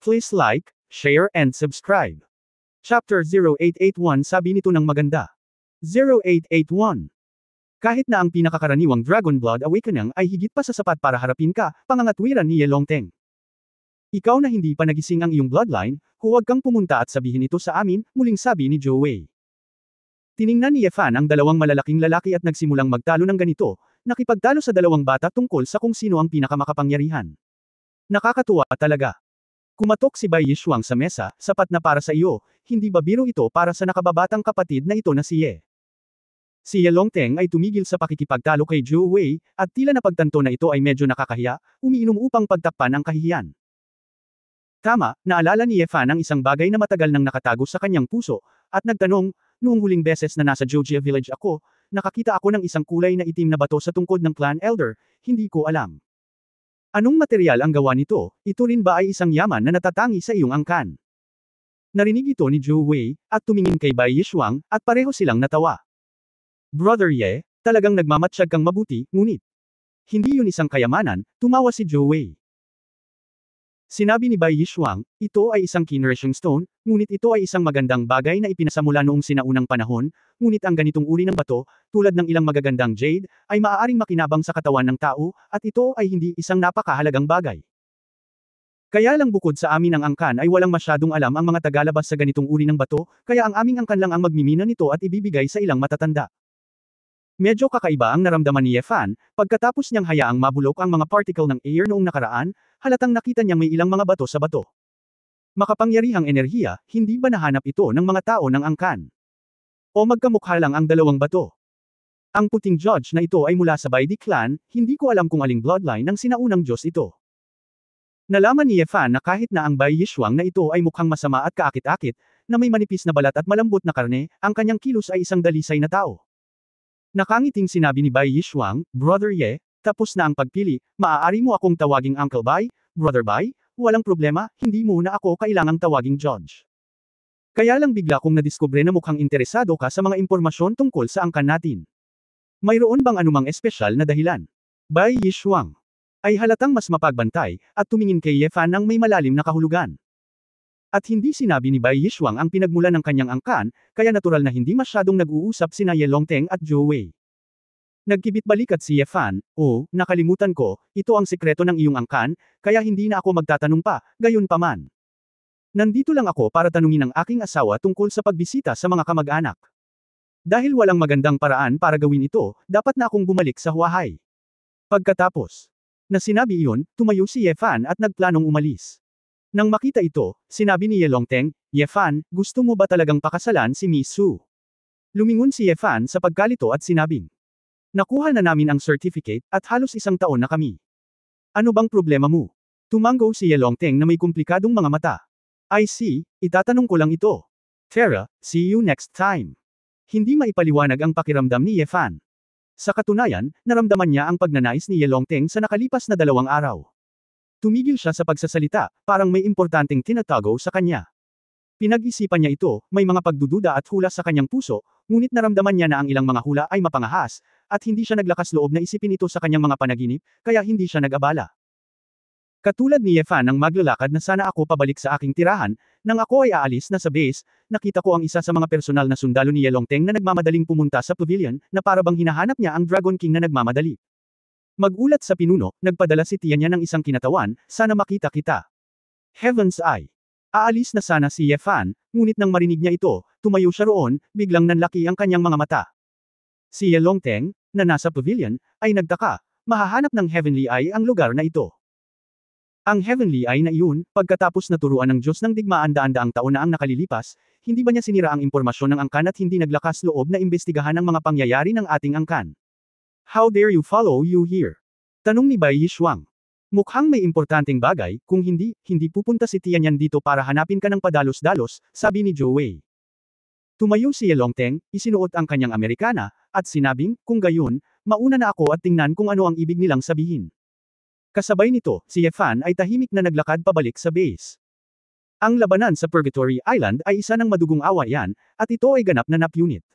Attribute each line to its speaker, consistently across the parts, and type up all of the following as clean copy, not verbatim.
Speaker 1: Please like, share and subscribe. Chapter 0881 sabi nito ng maganda. 0881. Kahit na ang pinakakaraniwang Dragon Blood Awakening ay higit pa sa sapat para harapin ka, pangangatwiran ni Ye Longteng. Ikaw na hindi pa nagising ang iyong bloodline, huwag kang pumunta at sabihin ito sa amin, muling sabi ni Zhou Wei. Tiningnan ni Ye Fan ang dalawang malalaking lalaki at nagsimulang magtalo ng ganito, nakipagtalo sa dalawang bata tungkol sa kung sino ang pinakamakapangyarihan. Nakakatuwa talaga. Kumatok si Bai Yishuang sa mesa, sapat na para sa iyo, hindi ba biro ito para sa nakababatang kapatid na ito na si Ye? Si Ye Longteng ay tumigil sa pakikipagtalo kay Zhou Wei, at tila napagtanto na ito ay medyo nakakahiya, umiinom upang pagtakpan ang kahihiyan. Tama, naalala ni Ye Fan ang isang bagay na matagal nang nakatago sa kanyang puso, at nagtanong, noong huling beses na nasa Joujia Village ako, nakakita ako ng isang kulay na itim na bato sa tungkod ng Clan Elder, hindi ko alam. Anong material ang gawa nito? Ito rin ba ay isang yaman na natatangi sa iyong angkan? Narinig ito ni Zhou Wei, at tumingin kay Bai Yishuang, at pareho silang natawa. Brother Ye, talagang nagmamatsyag kang mabuti, ngunit hindi yun isang kayamanan, tumawa si Zhou Wei. Sinabi ni Bai Yishuang, ito ay isang Qinresheng Stone, ngunit ito ay isang magandang bagay na ipinasamula noong sinaunang panahon, ngunit ang ganitong uri ng bato, tulad ng ilang magagandang jade, ay maaaring makinabang sa katawan ng tao, at ito ay hindi isang napakahalagang bagay. Kaya lang bukod sa amin ang angkan ay walang masyadong alam ang mga tagalabas sa ganitong uri ng bato, kaya ang aming angkan lang ang magmimina nito at ibibigay sa ilang matatanda. Medyo kakaiba ang naramdaman ni Ye Fan, pagkatapos niyang hayaang mabulok ang mga particle ng air noong nakaraan, halatang nakita niyang may ilang mga bato sa bato. Makapangyarihang enerhiya, hindi ba nahanap ito ng mga tao ng angkan? O magkamukha lang ang dalawang bato? Ang puting judge na ito ay mula sa Baidi clan, hindi ko alam kung aling bloodline ng sinaunang Diyos ito. Nalaman ni Ye Fan na kahit na ang Bai Yishuang na ito ay mukhang masama at kaakit-akit, na may manipis na balat at malambot na karne, ang kanyang kilos ay isang dalisay na tao. Nakangiting sinabi ni Bai Yishuang, Brother Ye, tapos na ang pagpili, maaari mo akong tawaging Uncle Bai, Brother Bai, walang problema, hindi mo na ako kailangang tawaging Judge. Kaya lang bigla kong nadiskubre na mukhang interesado ka sa mga impormasyon tungkol sa angkan natin. Mayroon bang anumang espesyal na dahilan? Bai Yishuang ay halatang mas mapagbantay, at tumingin kay Ye Fan ng may malalim na kahulugan. At hindi sinabi ni Bai Yishuang ang pinagmulan ng kanyang angkan, kaya natural na hindi masyadong nag-uusap sina Ye Longteng at Zhou Wei. Nagkibit-balikat si Ye Fan, nakalimutan ko, ito ang sekreto ng iyong angkan, kaya hindi na ako magtatanong pa, gayon pa man. Nandito lang ako para tanungin ang aking asawa tungkol sa pagbisita sa mga kamag-anak. Dahil walang magandang paraan para gawin ito, dapat na akong bumalik sa Huahay. Pagkatapos na sinabi iyon, tumayo si Ye Fan at nagplanong umalis. Nang makita ito, sinabi ni Ye Longteng, Ye Fan, gusto mo ba talagang pakasalan si Miss Su? Lumingon si Ye Fan sa pagkalito at sinabing, nakuha na namin ang certificate, at halos isang taon na kami. Ano bang problema mo? Tumango si Ye Longteng na may komplikadong mga mata. I see, itatanong ko lang ito. Tara, see you next time. Hindi maipaliwanag ang pakiramdam ni Ye Fan. Sa katunayan, naramdaman niya ang pagnanais ni Ye Longteng sa nakalipas na 2 araw. Tumigil siya sa pagsasalita, parang may importanteng tinatago sa kanya. Pinag-isipan niya ito, may mga pagdududa at hula sa kanyang puso, ngunit naramdaman niya na ang ilang mga hula ay mapangahas, at hindi siya naglakas loob na isipin ito sa kanyang mga panaginip, kaya hindi siya nag-abala. Katulad ni Ye Fan nang maglalakad na sana ako pabalik sa aking tirahan, nang ako ay aalis na sa base, nakita ko ang isa sa mga personal na sundalo ni Ye Longteng na nagmamadaling pumunta sa pavilion, na para bang hinahanap niya ang Dragon King na nagmamadali. Magulat sa pinuno, nagpadala si tiya niya ng isang kinatawan, sana makita kita. Heaven's Eye. Aalis na sana si Ye Fan, ngunit nang marinig niya ito, tumayo siya roon, biglang nanlaki ang kanyang mga mata. Si Ye Longteng, na nasa pavilion, ay nagtaka, mahahanap ng Heavenly Eye ang lugar na ito. Ang Heavenly Eye na iyon, pagkatapos naturuan ng Diyos ng digmaan daan-daang taon na ang nakalilipas, hindi ba niya sinira ang impormasyon ng angkan at hindi naglakas loob na imbestigahan ang mga pangyayari ng ating angkan? How dare you follow you here? Tanong ni Bai Yishuang. Mukhang may importanteng bagay, kung hindi pupunta si Tianyan dito para hanapin ka ng padalos-dalos, sabi ni Zhou Wei. Tumayo si Ye Longteng, isinuot ang kanyang Amerikana, at sinabing, kung gayon, mauna na ako at tingnan kung ano ang ibig nilang sabihin. Kasabay nito, si Ye Fan ay tahimik na naglakad pabalik sa base. Ang labanan sa Purgatory Island ay isa ng madugong awayan, at ito ay ganap na nap unit.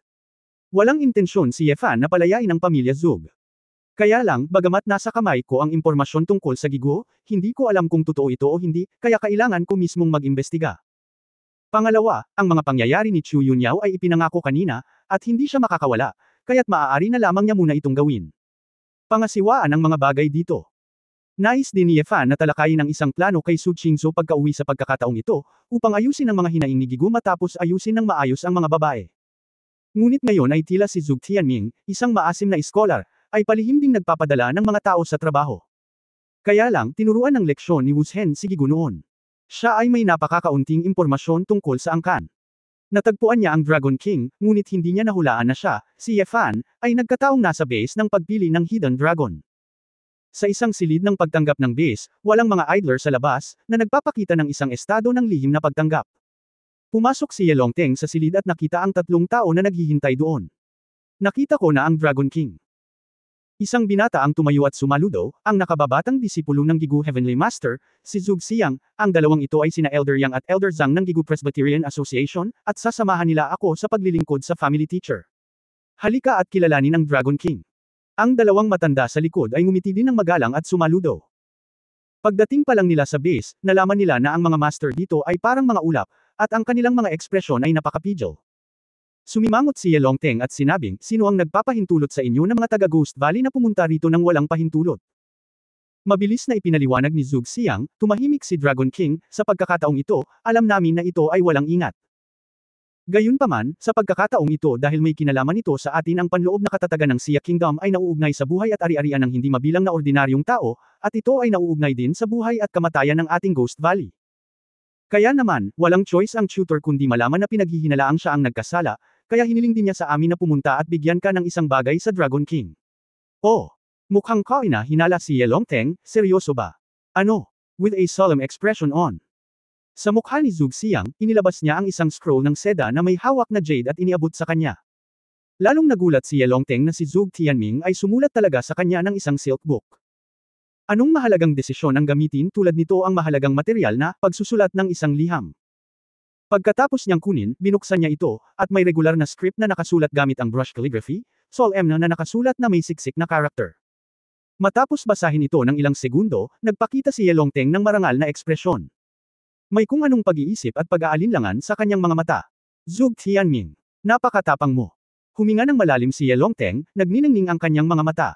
Speaker 1: Walang intensyon si Ye Fan na palayain ang pamilya Zug. Kaya lang, bagamat nasa kamay ko ang impormasyon tungkol sa Gigo, hindi ko alam kung totoo ito o hindi, kaya kailangan ko mismong mag-imbestiga. Pangalawa, ang mga pangyayari ni Chu Yunyao ay ipinangako kanina, at hindi siya makakawala, kaya't maaari na lamang niya muna itong gawin. Pangasiwaan ang mga bagay dito. Nais din ni Ye Fan na talakayin ang isang plano kay Su Qingzhou pagka-uwi sa pagkakataong ito, upang ayusin ang mga hinaing ni Gigo matapos ayusin ng maayos ang mga babae. Ngunit ngayon ay tila si Zhuge Tianming, isang maasim na iskolar, ay palihim ding nagpapadala ng mga tao sa trabaho. Kaya lang, tinuruan ng leksyon ni Wu Zhen si Gigo noon. Siya ay may napakakaunting impormasyon tungkol sa angkan. Natagpuan niya ang Dragon King, ngunit hindi niya nahulaan na siya, si Ye Fan, ay nagkataong nasa base ng pagpili ng Hidden Dragon. Sa isang silid ng pagtanggap ng base, walang mga idler sa labas, na nagpapakita ng isang estado ng lihim na pagtanggap. Pumasok si Ye Longteng sa silid at nakita ang 3 tao na naghihintay doon. Nakita ko na ang Dragon King. Isang binata ang tumayo at sumaludo, ang nakababatang disipulo ng Gigu Heavenly Master, si Zhuge Xiang, ang dalawang ito ay sina Elder Yang at Elder Zhang ng Gigu Presbyterian Association, at sasamahan nila ako sa paglilingkod sa family teacher. Halika at kilalanin ang Dragon King. Ang dalawang matanda sa likod ay ngumiti din ng magalang at sumaludo. Pagdating pa lang nila sa base, nalaman nila na ang mga master dito ay parang mga ulap, at ang kanilang mga ekspresyon ay napakapidyo. Sumimangot si Ye Longteng at sinabing, sino ang nagpapahintulot sa inyo ng mga taga Ghost Valley na pumunta rito ng walang pahintulot? Mabilis na ipinaliwanag ni Zhuge Xiang, tumahimik si Dragon King, sa pagkakataong ito, alam namin na ito ay walang ingat. Gayunpaman, sa pagkakataong ito dahil may kinalaman ito sa atin ang panloob na katatagan ng Xia Kingdom ay nauugnay sa buhay at ari-arian ng hindi mabilang na ordinaryong tao, at ito ay nauugnay din sa buhay at kamatayan ng ating Ghost Valley. Kaya naman, walang choice ang tutor kundi malaman na pinaghihinalaang siya ang nagkasala, kaya hiniling din niya sa amin na pumunta at bigyan ka ng isang bagay sa Dragon King. Oh! Mukhang kaina hinala si Ye Longteng, seryoso ba? Ano? With a solemn expression on. Sa mukha ni Zhuge Xiang, inilabas niya ang isang scroll ng seda na may hawak na jade at iniabot sa kanya. Lalong nagulat si Ye Longteng na si Zhuge Tianming ay sumulat talaga sa kanya ng isang silk book. Anong mahalagang desisyon ang gamitin tulad nito ang mahalagang material na pagsusulat ng isang liham? Pagkatapos niyang kunin, binuksan niya ito, at may regular na script na nakasulat gamit ang brush calligraphy, Sol M na nakasulat na may siksik na character. Matapos basahin ito ng ilang segundo, nagpakita si Ye Longteng ng marangal na ekspresyon. May kung anong pag-iisip at pag-aalinlangan sa kanyang mga mata. Zhuge Tianming. Napakatapang mo. Huminga ng malalim si Ye Longteng, nagniningning ang kanyang mga mata.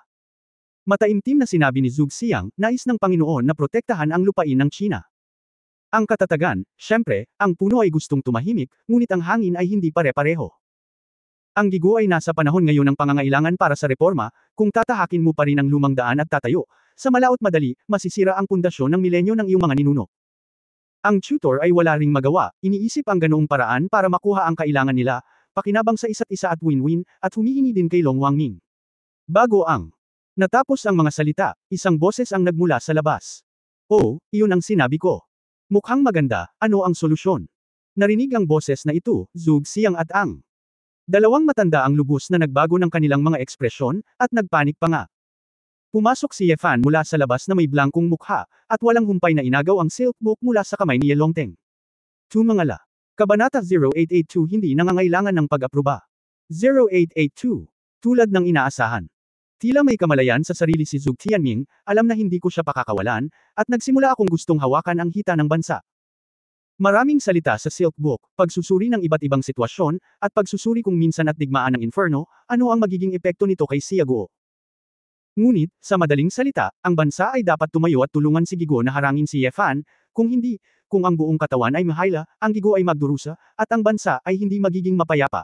Speaker 1: Mataimtim na sinabi ni Zhuge Xiang, nais ng Panginoon na protektahan ang lupain ng China. Ang katatagan, syempre, ang puno ay gustong tumahimik, ngunit ang hangin ay hindi pare-pareho. Ang Gigo ay nasa panahon ngayon ng pangangailangan para sa reforma, kung tatahakin mo pa rin ang lumang daan at tatayo, sa malaot madali, masisira ang pundasyon ng milenyo ng iyong mga ninuno. Ang tutor ay wala ring magawa, iniisip ang ganoong paraan para makuha ang kailangan nila, pakinabang sa isa't isa at win-win, at humihingi din kay Long Wangming. Bago ang natapos ang mga salita, isang boses ang nagmula sa labas. Oh, iyon ang sinabi ko. Mukhang maganda, ano ang solusyon? Narinig ang boses na ito, Zhuge Xiang at ang dalawang matanda ang lubos na nagbago ng kanilang mga ekspresyon, at nagpanik pa nga. Pumasok si Ye Fan mula sa labas na may blankong mukha, at walang humpay na inagaw ang silk book mula sa kamay ni Ye Longteng. Tumangala. Kabanata 0882 hindi nangangailangan ng pag-aproba. 0882. Tulad ng inaasahan. Tila may kamalayan sa sarili si Zhuge Tianming, alam na hindi ko siya pakakawalan, at nagsimula akong gustong hawakan ang hita ng bansa. Maraming salita sa silk book, pagsusuri ng iba't ibang sitwasyon, at pagsusuri kung minsan at digmaan ng inferno, ano ang magiging epekto nito kay Xia Guo. Ngunit, sa madaling salita, ang bansa ay dapat tumayo at tulungan si Gigo na harangin si Ye Fan, kung hindi, kung ang buong katawan ay mahayla, ang Gigo ay magdurusa, at ang bansa ay hindi magiging mapayapa.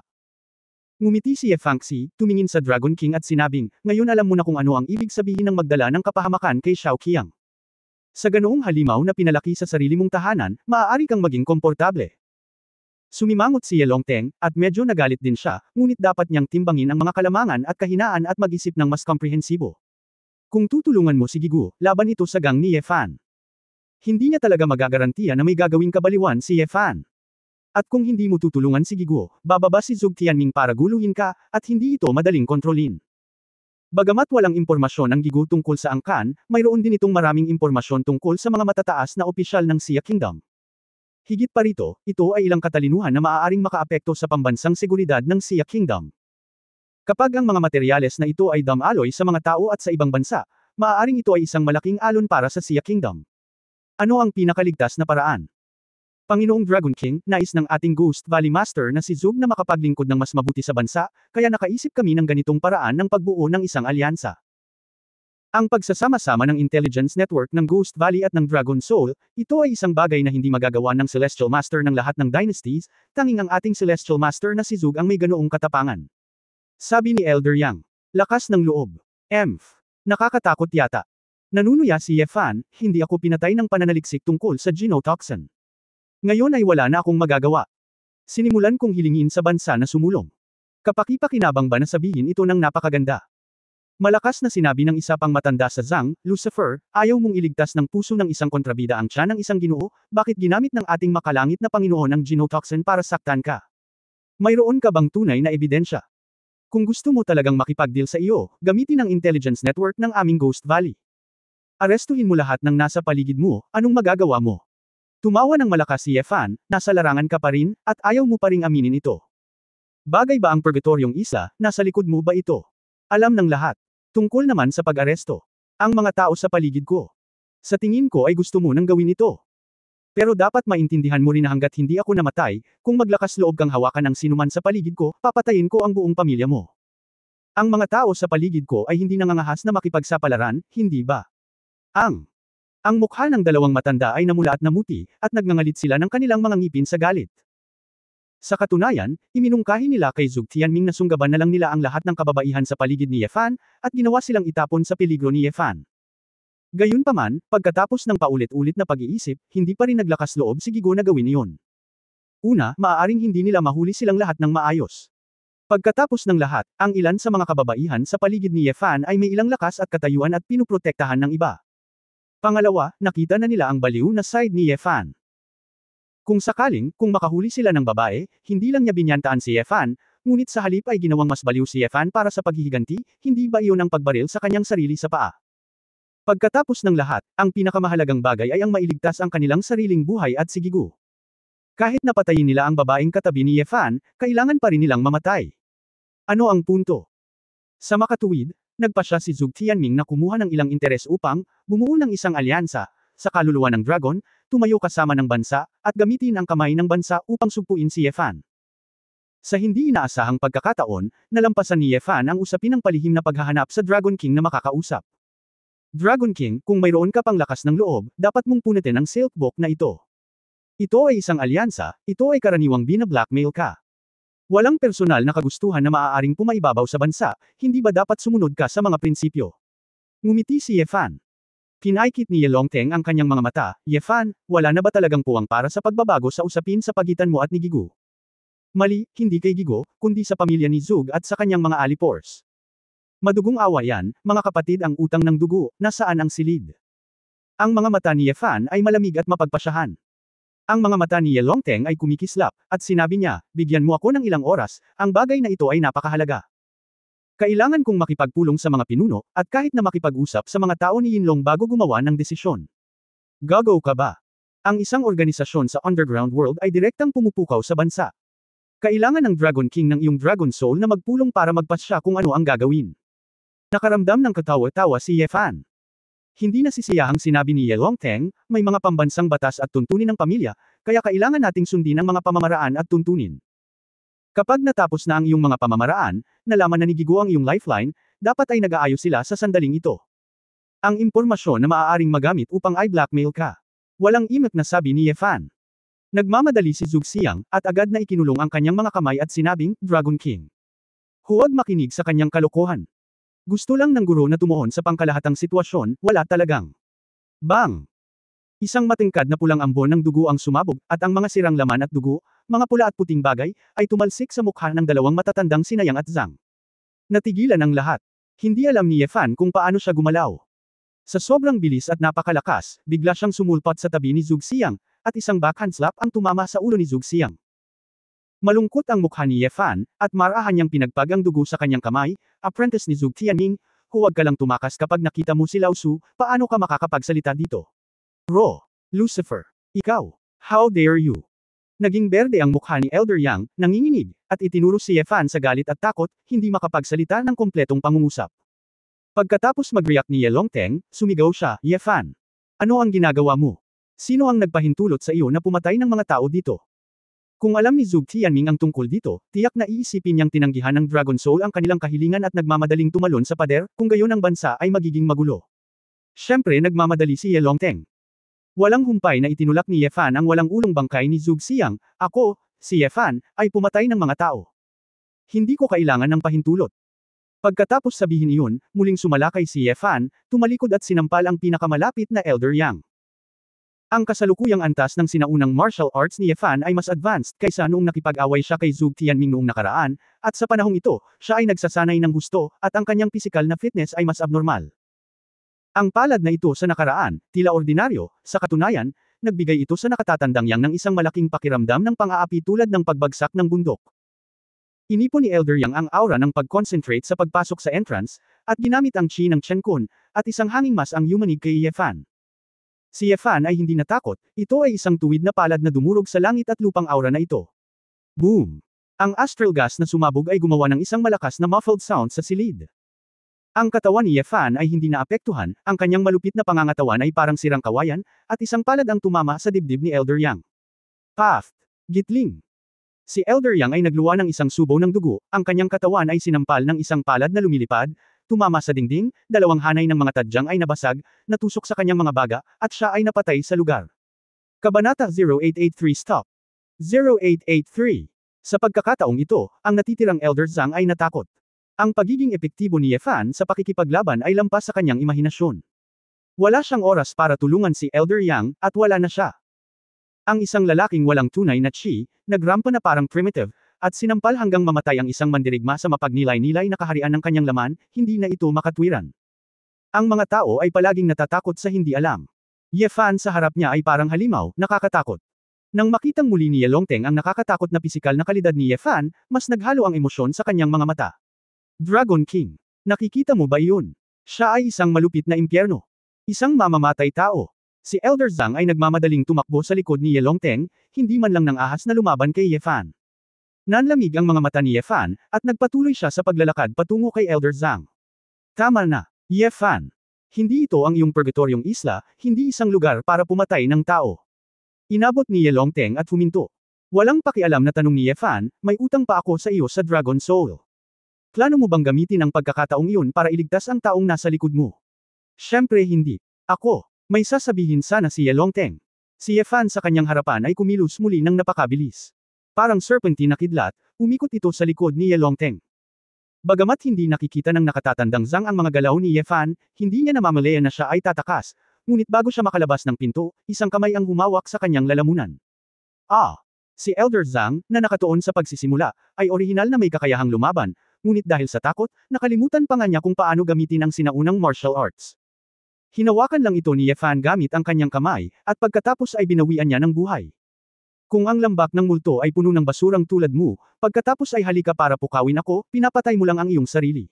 Speaker 1: Ngumiti si Ye Fangxi, tumingin sa Dragon King at sinabing, ngayon alam mo na kung ano ang ibig sabihin ng magdala ng kapahamakan kay Xiao Qiang. Sa ganoong halimaw na pinalaki sa sarili mong tahanan, maaari kang maging komportable. Sumimangot si Ye Longteng, at medyo nagalit din siya, ngunit dapat niyang timbangin ang mga kalamangan at kahinaan at mag-isip ng mas komprehensibo. Kung tutulungan mo si Gigu, laban ito sa gang ni Ye Fan. Hindi niya talaga magagarantiya na may gagawing kabaliwan si Ye Fan. At kung hindi mo tutulungan si Gigu, bababa si Zhuge Tianming para guluhin ka, at hindi ito madaling kontrolin. Bagamat walang impormasyon ang Gigu tungkol sa angkan, mayroon din itong maraming impormasyon tungkol sa mga matataas na opisyal ng Xia Kingdom. Higit pa rito, ito ay ilang katalinuhan na maaaring makaapekto sa pambansang seguridad ng Xia Kingdom. Kapag ang mga materyales na ito ay damaloy sa mga tao at sa ibang bansa, maaaring ito ay isang malaking alon para sa Sia Kingdom. Ano ang pinakaligtas na paraan? Panginoong Dragon King, nais ng ating Ghost Valley Master na si Zug na makapaglingkod ng mas mabuti sa bansa, kaya nakaisip kami ng ganitong paraan ng pagbuo ng isang alyansa. Ang pagsasama-sama ng intelligence network ng Ghost Valley at ng Dragon Soul, ito ay isang bagay na hindi magagawa ng Celestial Master ng lahat ng dynasties, tanging ang ating Celestial Master na si Zug ang may ganoong katapangan. Sabi ni Elder Yang. Lakas ng loob. Emph. Nakakatakot yata. Nanunuya si Yefan, hindi ako pinatay ng pananaliksik tungkol sa genotoxin. Ngayon ay wala na akong magagawa. Sinimulan kong hilingin sa bansa na sumulong. Kapaki-pakinabang ba na sabihin ito ng napakaganda? Malakas na sinabi ng isa pang matanda sa Zhang, Lucifer, ayaw mong iligtas ng puso ng isang kontrabida ang tiyan ng isang ginoo, bakit ginamit ng ating makalangit na Panginoon ang genotoxin para saktan ka? Mayroon ka bang tunay na ebidensya? Kung gusto mo talagang makipagdeal sa iyo, gamitin ang intelligence network ng aming Ghost Valley. Arestuhin mo lahat ng nasa paligid mo, anong magagawa mo? Tumawa ng malakas si Yefan, nasa larangan ka pa rin, at ayaw mo pa ring aminin ito. Bagay ba ang purgatoryong isa, nasa likod mo ba ito? Alam ng lahat. Tungkol naman sa pag-aresto. Ang mga tao sa paligid ko. Sa tingin ko ay gusto mo nang gawin ito. Pero dapat maintindihan mo rin na hanggat hindi ako namatay, kung maglakas loob kang hawakan ng sinuman sa paligid ko, papatayin ko ang buong pamilya mo. Ang mga tao sa paligid ko ay hindi nangangahas na makipagsapalaran, hindi ba? Ang mukha ng dalawang matanda ay namula at namuti, at nagngangalit sila ng kanilang mga ngipin sa galit. Sa katunayan, iminungkahi nila kay Zug Tianming na sunggaban na lang nila ang lahat ng kababaihan sa paligid ni Yefan, at ginawa silang itapon sa peligro ni Yefan. Gayunpaman, pagkatapos ng paulit-ulit na pag-iisip, hindi pa rin naglakas loob si Gigo na gawin iyon. Una, maaaring hindi nila mahuli silang lahat ng maayos. Pagkatapos ng lahat, ang ilan sa mga kababaihan sa paligid ni Yefan ay may ilang lakas at katayuan at pinuprotektahan ng iba. Pangalawa, nakita na nila ang baliw na side ni Yefan. Kung sakaling, kung makahuli sila ng babae, hindi lang niya binyantaan si Yefan, ngunit sa halip ay ginawang mas baliw si Yefan para sa paghihiganti, hindi ba iyon ang pagbaril sa kanyang sarili sa paa? Pagkatapos ng lahat, ang pinakamahalagang bagay ay ang mailigtas ang kanilang sariling buhay at si Gigu. Kahit napatayin nila ang babaeng katabi ni Yefan, kailangan pa rin nilang mamatay. Ano ang punto? Sa makatuwid, nagpasya si Zug Tianming na kumuha ng ilang interes upang bumuo ng isang alyansa sa kaluluwa ng dragon, tumayo kasama ng bansa, at gamitin ang kamay ng bansa upang sugpuin si Yefan. Sa hindi inaasahang pagkakataon, nalampasan ni Yefan ang usapin ng palihim na paghahanap sa Dragon King na makakausap. Dragon King, kung mayroon ka pang lakas ng loob, dapat mong punutin ang Silk Book na ito. Ito ay isang alyansa, ito ay karaniwang bina-blackmail ka. Walang personal na kagustuhan na maaaring pumaibabaw sa bansa, hindi ba dapat sumunod ka sa mga prinsipyo? Ngumiti si Yefan. Kinaikit ni Yelongteng ang kanyang mga mata, Yefan, wala na ba talagang puwang para sa pagbabago sa usapin sa pagitan mo at ni Gigu? Mali, hindi kay Gigo, kundi sa pamilya ni Zug at sa kanyang mga alipors. Madugong awa yan, mga kapatid ang utang ng dugo, nasaan ang silid? Ang mga mata ni Yefan ay malamig at mapagpasyahan. Ang mga mata ni Yelongteng ay kumikislap, at sinabi niya, bigyan mo ako ng ilang oras, ang bagay na ito ay napakahalaga. Kailangan kong makipagpulong sa mga pinuno, at kahit na makipag-usap sa mga tao ni Yinlong bago gumawa ng desisyon. Gago ka ba? Ang isang organisasyon sa underground world ay direktang pumupukaw sa bansa. Kailangan ng Dragon King ng iyong Dragon Soul na magpulong para magpasya kung ano ang gagawin. Nakaramdam ng katawa-tawa si Yefan. Hindi nasisiyahang sinabi ni Yelongteng, may mga pambansang batas at tuntunin ng pamilya, kaya kailangan nating sundin ang mga pamamaraan at tuntunin. Kapag natapos na ang iyong mga pamamaraan, nalaman na ni Gigo ang iyong lifeline, dapat ay nag-aayos sila sa sandaling ito. Ang impormasyon na maaaring magamit upang i-blackmail ka. Walang imek na sabi ni Yefan. Nagmamadali si Zug Xiang, at agad na ikinulong ang kanyang mga kamay at sinabing, Dragon King. Huwag makinig sa kanyang kalokohan. Gusto lang ng guro na tumuon sa pangkalahatang sitwasyon, wala talagang. Bang! Isang matingkad na pulang ambon ng dugo ang sumabog, at ang mga sirang laman at dugo, mga pula at puting bagay, ay tumalsik sa mukha ng dalawang matatandang Sinayang at Zhang. Natigilan ang lahat. Hindi alam ni Yefan kung paano siya gumalaw. Sa sobrang bilis at napakalakas, bigla siyang sumulpot sa tabi ni Zug Xiang, at isang backhand slap ang tumama sa ulo ni Zug Xiang. Malungkot ang mukha ni Yefan, at marahan niyang pinagpag ang dugo sa kanyang kamay, apprentice ni Zug Tianming, huwag ka lang tumakas kapag nakita mo si Lao Su, paano ka makakapagsalita dito? Lucifer. Ikaw. How dare you? Naging berde ang mukha ni Elder Yang, nanginginig, at itinuro si Ye Fan sa galit at takot, hindi makapagsalita ng kompletong pangungusap. Pagkatapos mag-react ni Ye Longteng, sumigaw siya, Ye Fan. Ano ang ginagawa mo? Sino ang nagpahintulot sa iyo na pumatay ng mga tao dito? Kung alam ni Zhuge Tianming ang tungkol dito, tiyak na iisipin niyang tinanggihan ng Dragon Soul ang kanilang kahilingan at nagmamadaling tumalon sa pader, kung gayon ang bansa ay magiging magulo. Siyempre nagmamadali si Ye Longteng. Walang humpay na itinulak ni Ye Fan ang walang ulong bangkay ni Zhuge Xiang, ako, si Ye Fan, ay pumatay ng mga tao. Hindi ko kailangan ng pahintulot. Pagkatapos sabihin iyon, muling sumalakay si Ye Fan, tumalikod at sinampal ang pinakamalapit na Elder Yang. Ang kasalukuyang antas ng sinaunang martial arts ni Ye Fan ay mas advanced kaysa noong nakipag-away siya kay Zhuge Tianming noong nakaraan, at sa panahong ito, siya ay nagsasanay ng gusto, at ang kanyang pisikal na fitness ay mas abnormal. Ang palad na ito sa nakaraan, tila ordinaryo, sa katunayan, nagbigay ito sa nakatatandang Yang ng isang malaking pakiramdam ng pang-aapi tulad ng pagbagsak ng bundok. Inipon ni Elder Yang ang aura ng pag-concentrate sa pagpasok sa entrance, at ginamit ang chi ng Chen Kun, at isang hanging mas ang yumanig kay Ye Fan. Si Ye Fan ay hindi natakot, ito ay isang tuwid na palad na dumurog sa langit at lupang aura na ito. Boom! Ang astral gas na sumabog ay gumawa ng isang malakas na muffled sound sa silid. Ang katawan ni Ye Fan ay hindi naapektuhan, ang kanyang malupit na pangangatawan ay parang sirang kawayan, at isang palad ang tumama sa dibdib ni Elder Yang. Paft! Gitling! Si Elder Yang ay nagluwa ng isang subo ng dugo, ang kanyang katawan ay sinampal ng isang palad na lumilipad, tumama sa dingding, dalawang hanay ng mga tadyang ay nabasag, natusok sa kanyang mga baga, at siya ay napatay sa lugar. Kabanata 0883 Stop. 0883. Sa pagkakataong ito, ang natitirang Elder Zhang ay natakot. Ang pagiging epektibo ni Ye Fan sa pakikipaglaban ay lampas sa kanyang imahinasyon. Wala siyang oras para tulungan si Elder Yang, at wala na siya. Ang isang lalaking walang tunay na chi, nagrampa na parang primitive, at sinampal hanggang mamatay ang isang mandirigma sa mapagnilay-nilay na kaharian ng kanyang laman, hindi na ito makatwiran. Ang mga tao ay palaging natatakot sa hindi alam. Ye Fan sa harap niya ay parang halimaw, nakakatakot. Nang makitang muli ni Ye Longteng ang nakakatakot na pisikal na kalidad ni Ye Fan, mas naghalo ang emosyon sa kanyang mga mata. Dragon King. Nakikita mo ba iyon? Siya ay isang malupit na impyerno. Isang mamamatay tao. Si Elder Zhang ay nagmamadaling tumakbo sa likod ni Ye Longteng, hindi man lang nang ahas na lumaban kay Ye Fan. Nanlamig ang mga mata ni Ye Fan, at nagpatuloy siya sa paglalakad patungo kay Elder Zhang. Tama na, Ye Fan. Hindi ito ang iyong purgatoryong isla, hindi isang lugar para pumatay ng tao. Inabot ni Ye Longteng at huminto. Walang pakialam na tanong ni Ye Fan, may utang pa ako sa iyo sa Dragon Soul. Plano mo bang gamitin ang pagkakataong iyon para iligtas ang taong nasa likod mo? Siyempre hindi. Ako. May sasabihin sana si Ye Longteng. Si Ye Fan sa kanyang harapan ay kumilos muli ng napakabilis. Parang serpentine na kidlat, umikot ito sa likod ni Ye Longteng. Bagamat hindi nakikita ng nakatatandang Zhang ang mga galaw ni Ye Fan, hindi niya namamalaya na siya ay tatakas, ngunit bago siya makalabas ng pinto, isang kamay ang humawak sa kanyang lalamunan. Si Elder Zhang, na nakatuon sa pagsisimula, ay orihinal na may kakayahang lumaban, ngunit dahil sa takot, nakalimutan pa nga niya kung paano gamitin ang sinaunang martial arts. Hinawakan lang ito ni Ye Fan gamit ang kanyang kamay, at pagkatapos ay binawian niya ng buhay. Kung ang lambak ng multo ay puno ng basurang tulad mo, pagkatapos ay halika para pukawin ako, pinapatay mo lang ang iyong sarili.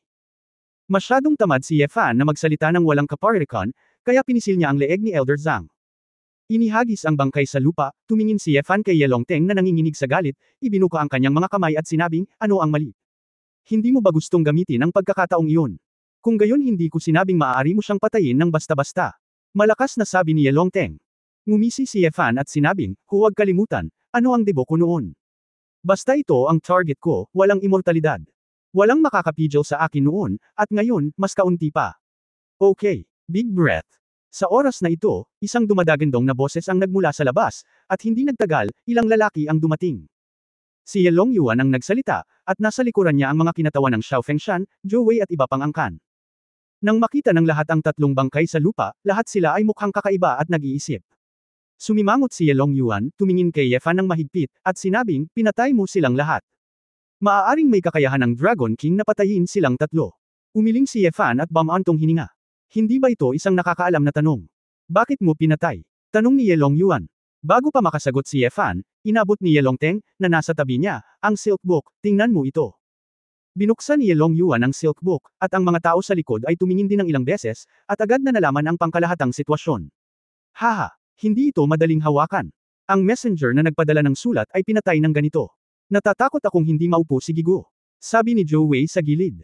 Speaker 1: Masyadong tamad si Ye Fan na magsalita ng walang kaparirikan, kaya pinisil niya ang leeg ni Elder Zhang. Inihagis ang bangkay sa lupa, tumingin si Ye Fan kay Ye Longteng na nanginginig sa galit, ibinuka ang kanyang mga kamay at sinabing, ano ang mali? Hindi mo ba gustong gamitin ang pagkakataong iyon? Kung gayon hindi ko sinabing maaari mo siyang patayin ng basta-basta. Malakas na sabi ni Ye Longteng. Ngumisi si Ye Fan at sinabing, huwag kalimutan, ano ang debo ko noon? Basta ito ang target ko, walang immortalidad. Walang makakapigil sa akin noon, at ngayon, mas kaunti pa. Okay, big breath. Sa oras na ito, isang dumadagandong na boses ang nagmula sa labas, at hindi nagtagal, ilang lalaki ang dumating. Si Ye Longyuan ang nagsalita, at nasa likuran niya ang mga kinatawan ng Xiao Fengshan, Zhou Wei at iba pang angkan. Nang makita ng lahat ang tatlong bangkay sa lupa, lahat sila ay mukhang kakaiba at nag-iisip. Sumimangot si Ye Longyuan, tumingin kay Ye Fan ng mahigpit, at sinabing, pinatay mo silang lahat. Maaaring may kakayahan ng Dragon King na patayin silang tatlo. Umiling si Ye Fan at bumantong hininga. Hindi ba ito isang nakakaalam na tanong? Bakit mo pinatay? Tanong ni Ye Longyuan. Bago pa makasagot si Ye Fan, inabot ni Ye Longteng, na nasa tabi niya, ang silk book, tingnan mo ito. Binuksan ni Ye Longyuan ang silk book, at ang mga tao sa likod ay tumingin din ng ilang beses, at agad na nalaman ang pangkalahatang sitwasyon. Haha, hindi ito madaling hawakan. Ang messenger na nagpadala ng sulat ay pinatay ng ganito. Natatakot akong hindi maupo si Gigo. Sabi ni Zhou Wei sa gilid.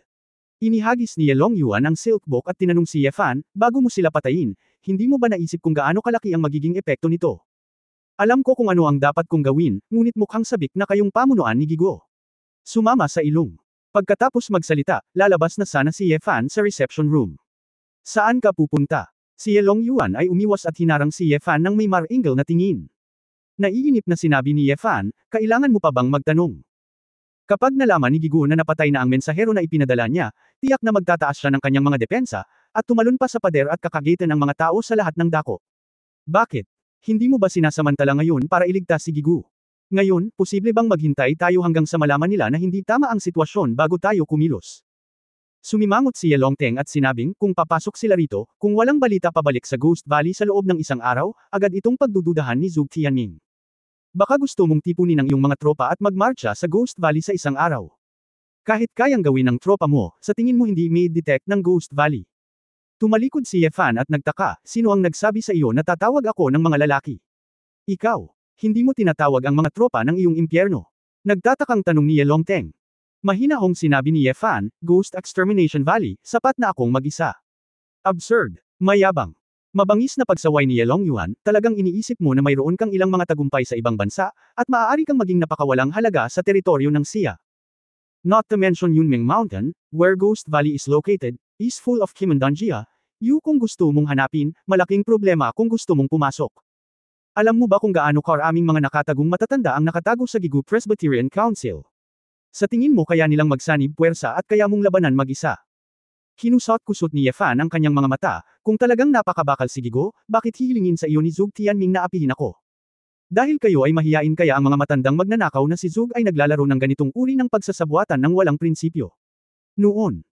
Speaker 1: Inihagis ni Ye Longyuan ang silkbook at tinanong si Ye Fan, bago mo sila patayin, hindi mo ba naisip kung gaano kalaki ang magiging epekto nito? Alam ko kung ano ang dapat kong gawin, ngunit mukhang sabik na kayong pamunuan ni Gigo. Sumama sa ilong. Pagkatapos magsalita, lalabas na sana si Ye Fan sa reception room. Saan ka pupunta? Si Ye Longyuan ay umiwas at hinarang si Ye Fan ng may maringal na tingin. Naiinip na sinabi ni Ye Fan, kailangan mo pa bang magtanong? Kapag nalaman ni Gigo na napatay na ang mensahero na ipinadala niya, tiyak na magtataas siya ng kanyang mga depensa, at tumalon pa sa pader at kakagitan ang mga tao sa lahat ng dako. Bakit? Hindi mo ba sinasamantala ngayon para iligtas si Gigo? Ngayon, posible bang maghintay tayo hanggang sa malaman nila na hindi tama ang sitwasyon bago tayo kumilos? Sumimangot si Ye Longteng at sinabing, kung papasok sila rito, kung walang balita pabalik sa Ghost Valley sa loob ng isang araw, agad itong pagdududahan ni Zhuge Tianming. Baka gusto mong tipunin ang iyong mga tropa at magmarcha sa Ghost Valley sa isang araw. Kahit kayang gawin ng tropa mo, sa tingin mo hindi may detect ng Ghost Valley. Tumalikod si Ye Fan at nagtaka, sino ang nagsabi sa iyo na tatawag ako ng mga lalaki? Ikaw, hindi mo tinatawag ang mga tropa ng iyong impyerno. Nagtatakang tanong ni Ye Longteng. Mahinahong sinabi ni Ye Fan, Ghost Extermination Valley, sapat na akong mag-isa. Absurd, mayabang. Mabangis na pagsaway ni Ye Longyuan, talagang iniisip mo na mayroon kang ilang mga tagumpay sa ibang bansa, at maaari kang maging napakawalang halaga sa teritoryo ng Xia. Not to mention Yunming Mountain, where Ghost Valley is located, is full of Kimandanjia. Kung gusto mong hanapin, malaking problema kung gusto mong pumasok. Alam mo ba kung gaano karaming mga nakatagong matatanda ang nakatago sa Gigu Presbyterian Council? Sa tingin mo kaya nilang magsanib puwersa at kaya mong labanan mag-isa? Kinusot-kusot ni Ye Fan ang kanyang mga mata, kung talagang napakabakal si Gigo, bakit hihilingin sa iyo ni Zhuge Tianming na apihin ako? Dahil kayo ay mahiyain kaya ang mga matandang magnanakaw na si Zhuge ay naglalaro ng ganitong uri ng pagsasabuatan ng walang prinsipyo. Noon,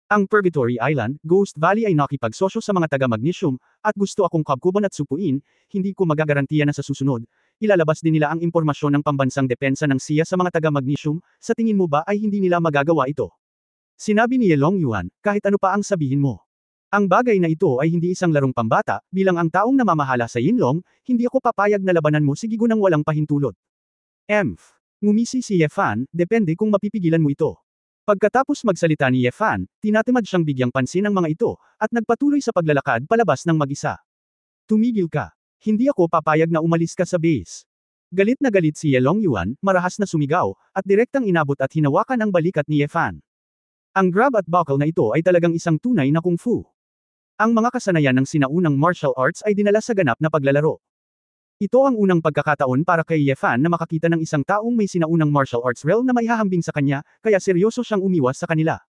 Speaker 1: ang Purgatory Island, Ghost Valley ay nakipagsosyo sa mga taga-Magnesium, at gusto akong kabkuban at supuin, hindi ko magagarantiya na sa susunod, ilalabas din nila ang impormasyon ng pambansang depensa ng Xia sa mga taga-Magnesium, sa tingin mo ba ay hindi nila magagawa ito? Sinabi ni Ye Longyuan, kahit ano pa ang sabihin mo. Ang bagay na ito ay hindi isang larong pambata, bilang ang taong namamahala sa Yinlong, hindi ako papayag na labanan mo si Gigo ng walang pahintulot. Ngumisi si Ye Fan, depende kung mapipigilan mo ito. Pagkatapos magsalita ni Ye Fan, tinatamad siyang bigyang pansin ang mga ito, at nagpatuloy sa paglalakad palabas ng mag-isa. Tumigil ka. Hindi ako papayag na umalis ka sa base. Galit na galit si Ye Longyuan, marahas na sumigaw, at direktang inabot at hinawakan ang balikat ni Ye Fan. Ang grab at buckle na ito ay talagang isang tunay na kung fu. Ang mga kasanayan ng sinaunang martial arts ay dinala sa ganap na paglalaro. Ito ang unang pagkakataon para kay Ye Fan na makakita ng isang taong may sinaunang martial arts realm na maihahambing sa kanya, kaya seryoso siyang umiwas sa kanila.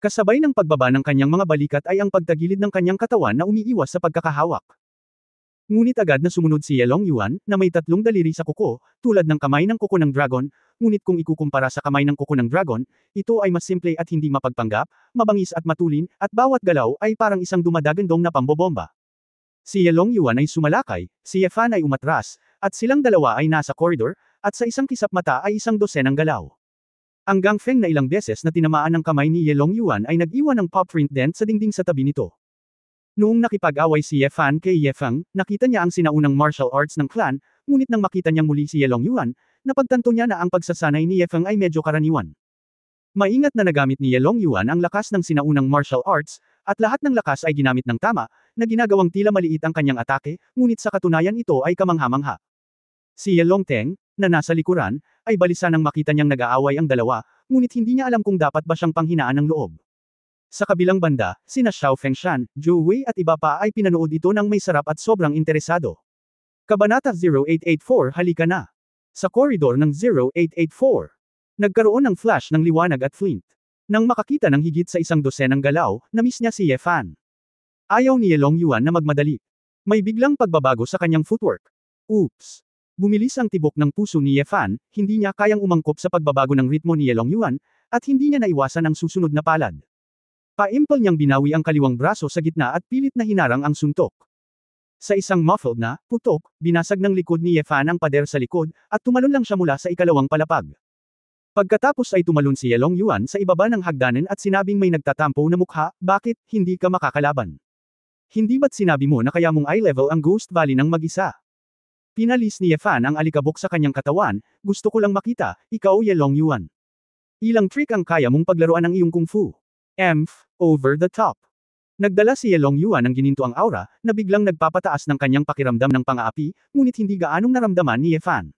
Speaker 1: Kasabay ng pagbaba ng kanyang mga balikat ay ang pagtagilid ng kanyang katawan na umiiwas sa pagkakahawak. Ngunit agad na sumunod si Ye Longyuan, na may tatlong daliri sa kuko, tulad ng kamay ng kuko ng dragon, ngunit kung ikukumpara sa kamay ng kuko ng dragon, ito ay mas simple at hindi mapagpanggap, mabangis at matulin, at bawat galaw ay parang isang dumadagandong na pambobomba. Si Ye Longyuan ay sumalakay, si Ye Fan ay umatras, at silang dalawa ay nasa koridor, at sa isang kisap mata ay isang dosenang galaw. Ang Gang Feng na ilang beses na tinamaan ng kamay ni Ye Longyuan ay nag-iwan ng pop-print dent sa dingding sa tabi nito. Noong nakipag-away si Ye Fan kay Ye Feng, nakita niya ang sinaunang martial arts ng clan, ngunit nang makita niyang muli si Ye Longyuan, napagtanto niya na ang pagsasanay ni Ye Feng ay medyo karaniwan. Maingat na nagamit ni Ye Longyuan ang lakas ng sinaunang martial arts, at lahat ng lakas ay ginamit ng tama, na ginagawang tila maliit ang kanyang atake, ngunit sa katunayan ito ay kamangha-mangha. Si Ye Longteng, na nasa likuran, ay balisa nang makita niyang nag-aaway ang dalawa, ngunit hindi niya alam kung dapat ba siyang panghinaan ng loob. Sa kabilang banda, sina Xiao Fengshan, Zhou Wei at iba pa ay pinanood ito ng may sarap at sobrang interesado. Kabanata 0884 Halika na! Sa koridor ng 0884. Nagkaroon ng flash ng liwanag at flint. Nang makakita ng higit sa isang dosenang galaw, na-miss niya si Ye Fan. Ayaw ni Ye Longyuan na magmadali. May biglang pagbabago sa kanyang footwork. Oops! Bumilis ang tibok ng puso ni Ye Fan, hindi niya kayang umangkop sa pagbabago ng ritmo ni Ye Longyuan, at hindi niya naiwasan ang susunod na palad. Paimpal niyang binawi ang kaliwang braso sa gitna at pilit na hinarang ang suntok. Sa isang muffled na putok, binasag ng likod ni Ye Fan ang pader sa likod, at tumalon lang siya mula sa ikalawang palapag. Pagkatapos ay tumalon si Ye Longyuan sa ibaba ng hagdanan at sinabing may nagtatampo na mukha, bakit, hindi ka makakalaban? Hindi ba't sinabi mo na kaya mong eye level ang Ghost Valley ng mag-isa? Pinalis ni Ye Fan ang alikabok sa kanyang katawan, gusto ko lang makita, ikaw Ye Longyuan. Ilang trick ang kaya mong paglaruan ng iyong kung fu. Over the top. Nagdala si Ye Longyuan ng ginintuang aura, na biglang nagpapataas ng kanyang pakiramdam ng pang-aapi, ngunit hindi gaanong naramdaman ni Ye Fan.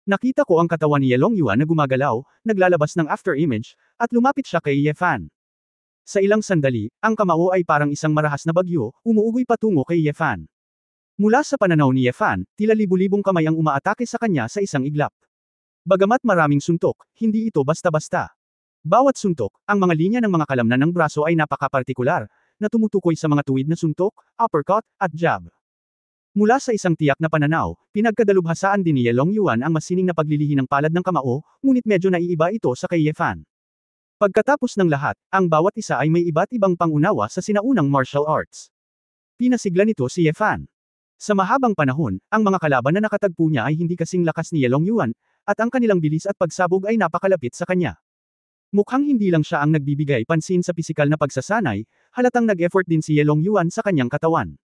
Speaker 1: Nakita ko ang katawan ni Ye Longyuan na gumagalaw, naglalabas ng after image, at lumapit siya kay Ye Fan. Sa ilang sandali, ang kamao ay parang isang marahas na bagyo, umuugoy patungo kay Ye Fan. Mula sa pananaw ni Ye Fan, tila libu-libong kamay ang umaatake sa kanya sa isang iglap. Bagamat maraming suntok, hindi ito basta-basta. Bawat suntok, ang mga linya ng mga kalamnan ng braso ay napaka-partikular, na tumutukoy sa mga tuwid na suntok, uppercut, at jab. Mula sa isang tiyak na pananaw, pinagkadalubhasaan din ni Ye Longyuan ang masining na paglilihi ng palad ng kamao, ngunit medyo naiiba ito sa kay Ye Fan. Pagkatapos ng lahat, ang bawat isa ay may iba't ibang pangunawa sa sinaunang martial arts. Pinasigla nito si Ye Fan. Sa mahabang panahon, ang mga kalaban na nakatagpo niya ay hindi kasing lakas ni Ye Longyuan, at ang kanilang bilis at pagsabog ay napakalapit sa kanya. Mukhang hindi lang siya ang nagbibigay pansin sa pisikal na pagsasanay, halatang nag-effort din si Ye Longyuan sa kanyang katawan.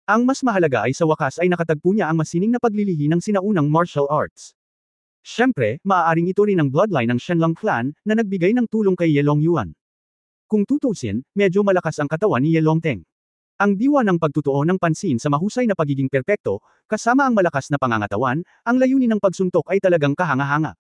Speaker 1: Ang mas mahalaga ay sa wakas ay nakatagpo niya ang masining na paglilihi ng sinaunang martial arts. Siyempre, maaaring ito rin ang bloodline ng Shenlong clan, na nagbigay ng tulong kay Ye Longyuan. Kung tutusin, medyo malakas ang katawan ni Ye Longteng. Ang diwa ng pagtutuo ng pansin sa mahusay na pagiging perpekto, kasama ang malakas na pangangatawan, ang layunin ng pagsuntok ay talagang kahanga-hanga.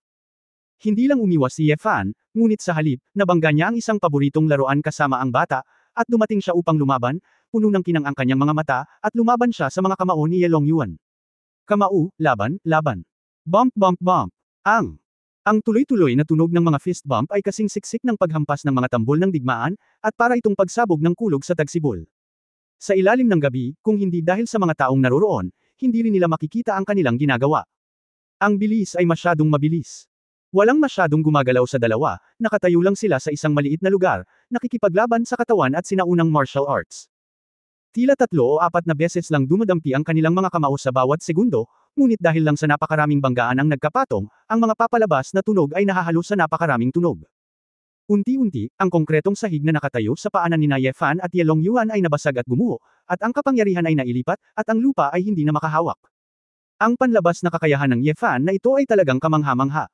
Speaker 1: Hindi lang umiwas si Ye Fan, ngunit sa halip, nabangga niya ang isang paboritong laruan kasama ang bata, at dumating siya upang lumaban, puno ng kinang ang kanyang mga mata, at lumaban siya sa mga kamao ni Ye Longyuan. Kamao, laban, laban. Bump bump bump. Ang tuloy-tuloy na tunog ng mga fist bump ay kasing siksik ng paghampas ng mga tambol ng digmaan, at para itong pagsabog ng kulog sa tagsibol. Sa ilalim ng gabi, kung hindi dahil sa mga taong naroroon, hindi rin nila makikita ang kanilang ginagawa. Ang bilis ay masyadong mabilis. Walang masyadong gumagalaw sa dalawa, nakatayo lang sila sa isang maliit na lugar, nakikipaglaban sa katawan at sinaunang martial arts. Tila 3 o 4 na beses lang dumadampi ang kanilang mga kamao sa bawat segundo, ngunit dahil lang sa napakaraming banggaan ang nagkapatong, ang mga papalabas na tunog ay nahahalo sa napakaraming tunog. Unti-unti, ang konkretong sahig na nakatayo sa paanan ni Ye Fan at Ye Longyuan ay nabasag at gumuho, at ang kapangyarihan ay nailipat, at ang lupa ay hindi na makahawak. Ang panlabas na kakayahan ng Ye Fan na ito ay talagang kamangha-mangha.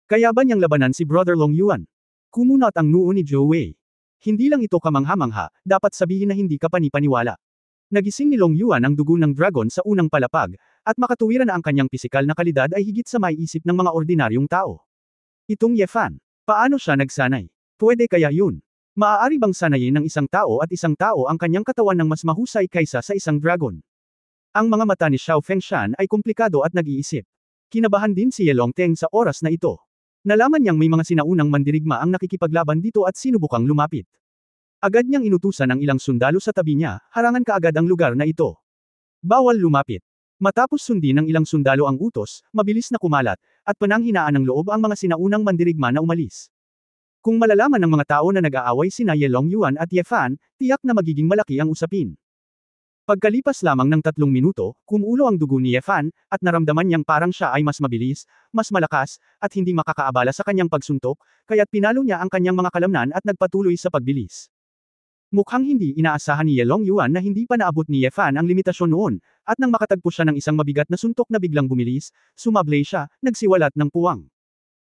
Speaker 1: Kaya ba niyang labanan si Brother Longyuan? Kumunot ang noo ni Zhou Wei. Hindi lang ito kamangha-mangha, dapat sabihin na hindi ka panipaniwala. Nagising ni Longyuan ang dugo ng dragon sa unang palapag, at makatuwiran na ang kanyang pisikal na kalidad ay higit sa maiisip ng mga ordinaryong tao. Itong Ye Fan, paano siya nagsanay? Pwede kaya yun? Maaari bang sanayin ng isang tao at isang tao ang kanyang katawan ng mas mahusay kaysa sa isang dragon? Ang mga mata ni Xiao Fengshan ay komplikado at nag-iisip. Kinabahan din si Ye Longteng sa oras na ito. Nalaman niyang may mga sinaunang mandirigma ang nakikipaglaban dito at sinubukang lumapit. Agad niyang inutusan ang ilang sundalo sa tabi niya, harangan kaagad ang lugar na ito. Bawal lumapit. Matapos sundin ng ilang sundalo ang utos, mabilis na kumalat, at pananghinaan ng loob ang mga sinaunang mandirigma na umalis. Kung malalaman ng mga tao na nag-aaway sina Ye Longyuan at Ye Fan, tiyak na magiging malaki ang usapin. Pagkalipas lamang ng 3 minuto, kumulo ang dugo ni Ye Fan, at naramdaman niyang parang siya ay mas mabilis, mas malakas, at hindi makakaabala sa kanyang pagsuntok, kaya't pinalo niya ang kanyang mga kalamnan at nagpatuloy sa pagbilis. Mukhang hindi inaasahan ni Ye Longyuan na hindi pa naabot ni Ye Fan ang limitasyon noon, at nang makatagpo siya ng isang mabigat na suntok na biglang bumilis, sumablay siya, nagsiwalat ng puwang.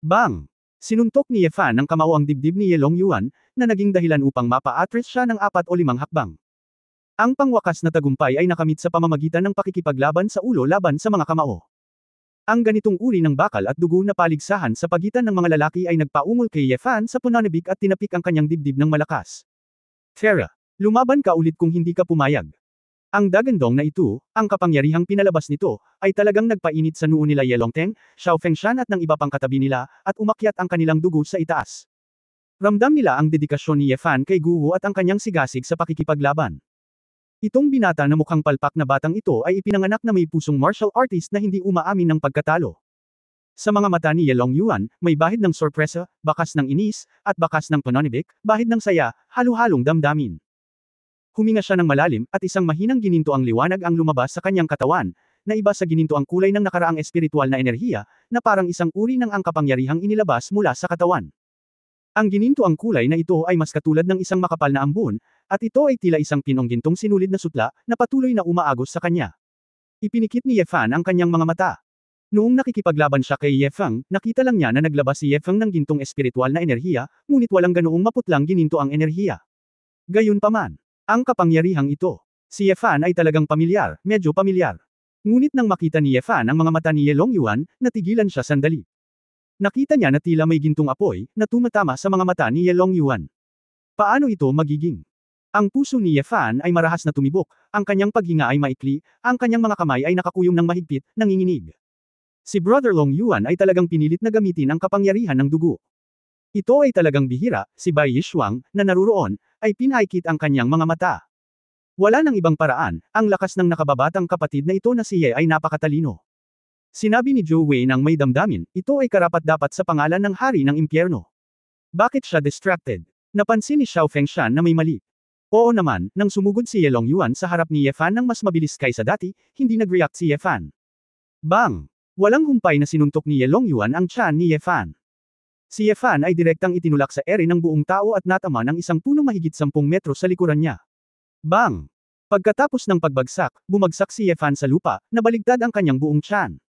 Speaker 1: Bang! Sinuntok ni Ye Fan ng kamao ang dibdib ni Ye Longyuan, na naging dahilan upang mapa-atras siya ng 4 o 5 hakbang. Ang pangwakas na tagumpay ay nakamit sa pamamagitan ng pakikipaglaban sa ulo laban sa mga kamao. Ang ganitong uri ng bakal at dugo na paligsahan sa pagitan ng mga lalaki ay nagpaungol kay Ye Fan sa pananabik at tinapik ang kanyang dibdib ng malakas. Tara, lumaban ka ulit kung hindi ka pumayag. Ang dagandong na ito, ang kapangyarihang pinalabas nito, ay talagang nagpainit sa noo nila Ye Longteng, Xiao Fengshan at ng iba pang katabi nila, at umakyat ang kanilang dugo sa itaas. Ramdam nila ang dedikasyon ni Ye Fan kay Guo at ang kanyang sigasig sa pakikipaglaban. Itong binata na mukhang palpak na batang ito ay ipinanganak na may pusong martial artist na hindi umaamin ng pagkatalo. Sa mga mata ni Ye Longyuan, may bahid ng sorpresa, bakas ng inis, at bakas ng pananibik, bahid ng saya, halo-halong damdamin. Huminga siya ng malalim, at isang mahinang gininto ang liwanag ang lumabas sa kanyang katawan, na iba sa gininto ang kulay ng nakaraang espiritual na enerhiya, na parang isang uri ng ang kapangyarihang inilabas mula sa katawan. Ang gininto ang kulay na ito ay mas katulad ng isang makapal na ambon, at ito ay tila isang pinonggintong sinulid na sutla, na patuloy na umaagos sa kanya. Ipinikit ni Ye Fan ang kanyang mga mata. Noong nakikipaglaban siya kay Ye Feng, nakita lang niya na naglabas si Ye Feng ng gintong espiritual na enerhiya, ngunit walang ganoong maputlang gininto ang enerhiya. Gayunpaman, ang kapangyarihang ito. Si Ye Fan ay talagang pamilyar, medyo pamilyar. Ngunit nang makita ni Ye Fan ang mga mata ni Ye Longyuan, natigilan siya sandali. Nakita niya na tila may gintong apoy, na tumatama sa mga mata ni Ye Longyuan. Paano ito magiging? Ang puso ni Ye Fan ay marahas na tumibok, ang kanyang paghinga ay maikli, ang kanyang mga kamay ay nakakuyom ng mahigpit, nanginginig. Si Brother Longyuan ay talagang pinilit na gamitin ang kapangyarihan ng dugo. Ito ay talagang bihira, si Bai Yishuang, na naruroon, ay pinaikit ang kanyang mga mata. Wala nang ibang paraan, ang lakas ng nakababatang kapatid na ito na si Ye ay napakatalino. Sinabi ni Zhou Wei nang may damdamin, ito ay karapat-dapat sa pangalan ng hari ng impyerno. Bakit siya distracted? Napansin ni Xiao Fengshan na may mali. Oo naman, nang sumugod si Ye Longyuan sa harap ni Ye Fan nang mas mabilis kaysa dati, hindi nag-react si Ye Fan. Bang! Walang humpay na sinuntok ni Ye Longyuan ang tiyan ni Ye Fan. Si Ye Fan ay direktang itinulak sa ere ng buong tao at natama ng isang punong mahigit 10 metro sa likuran niya. Bang! Pagkatapos ng pagbagsak, bumagsak si Ye Fan sa lupa, nabaligtad ang kanyang buong tiyan.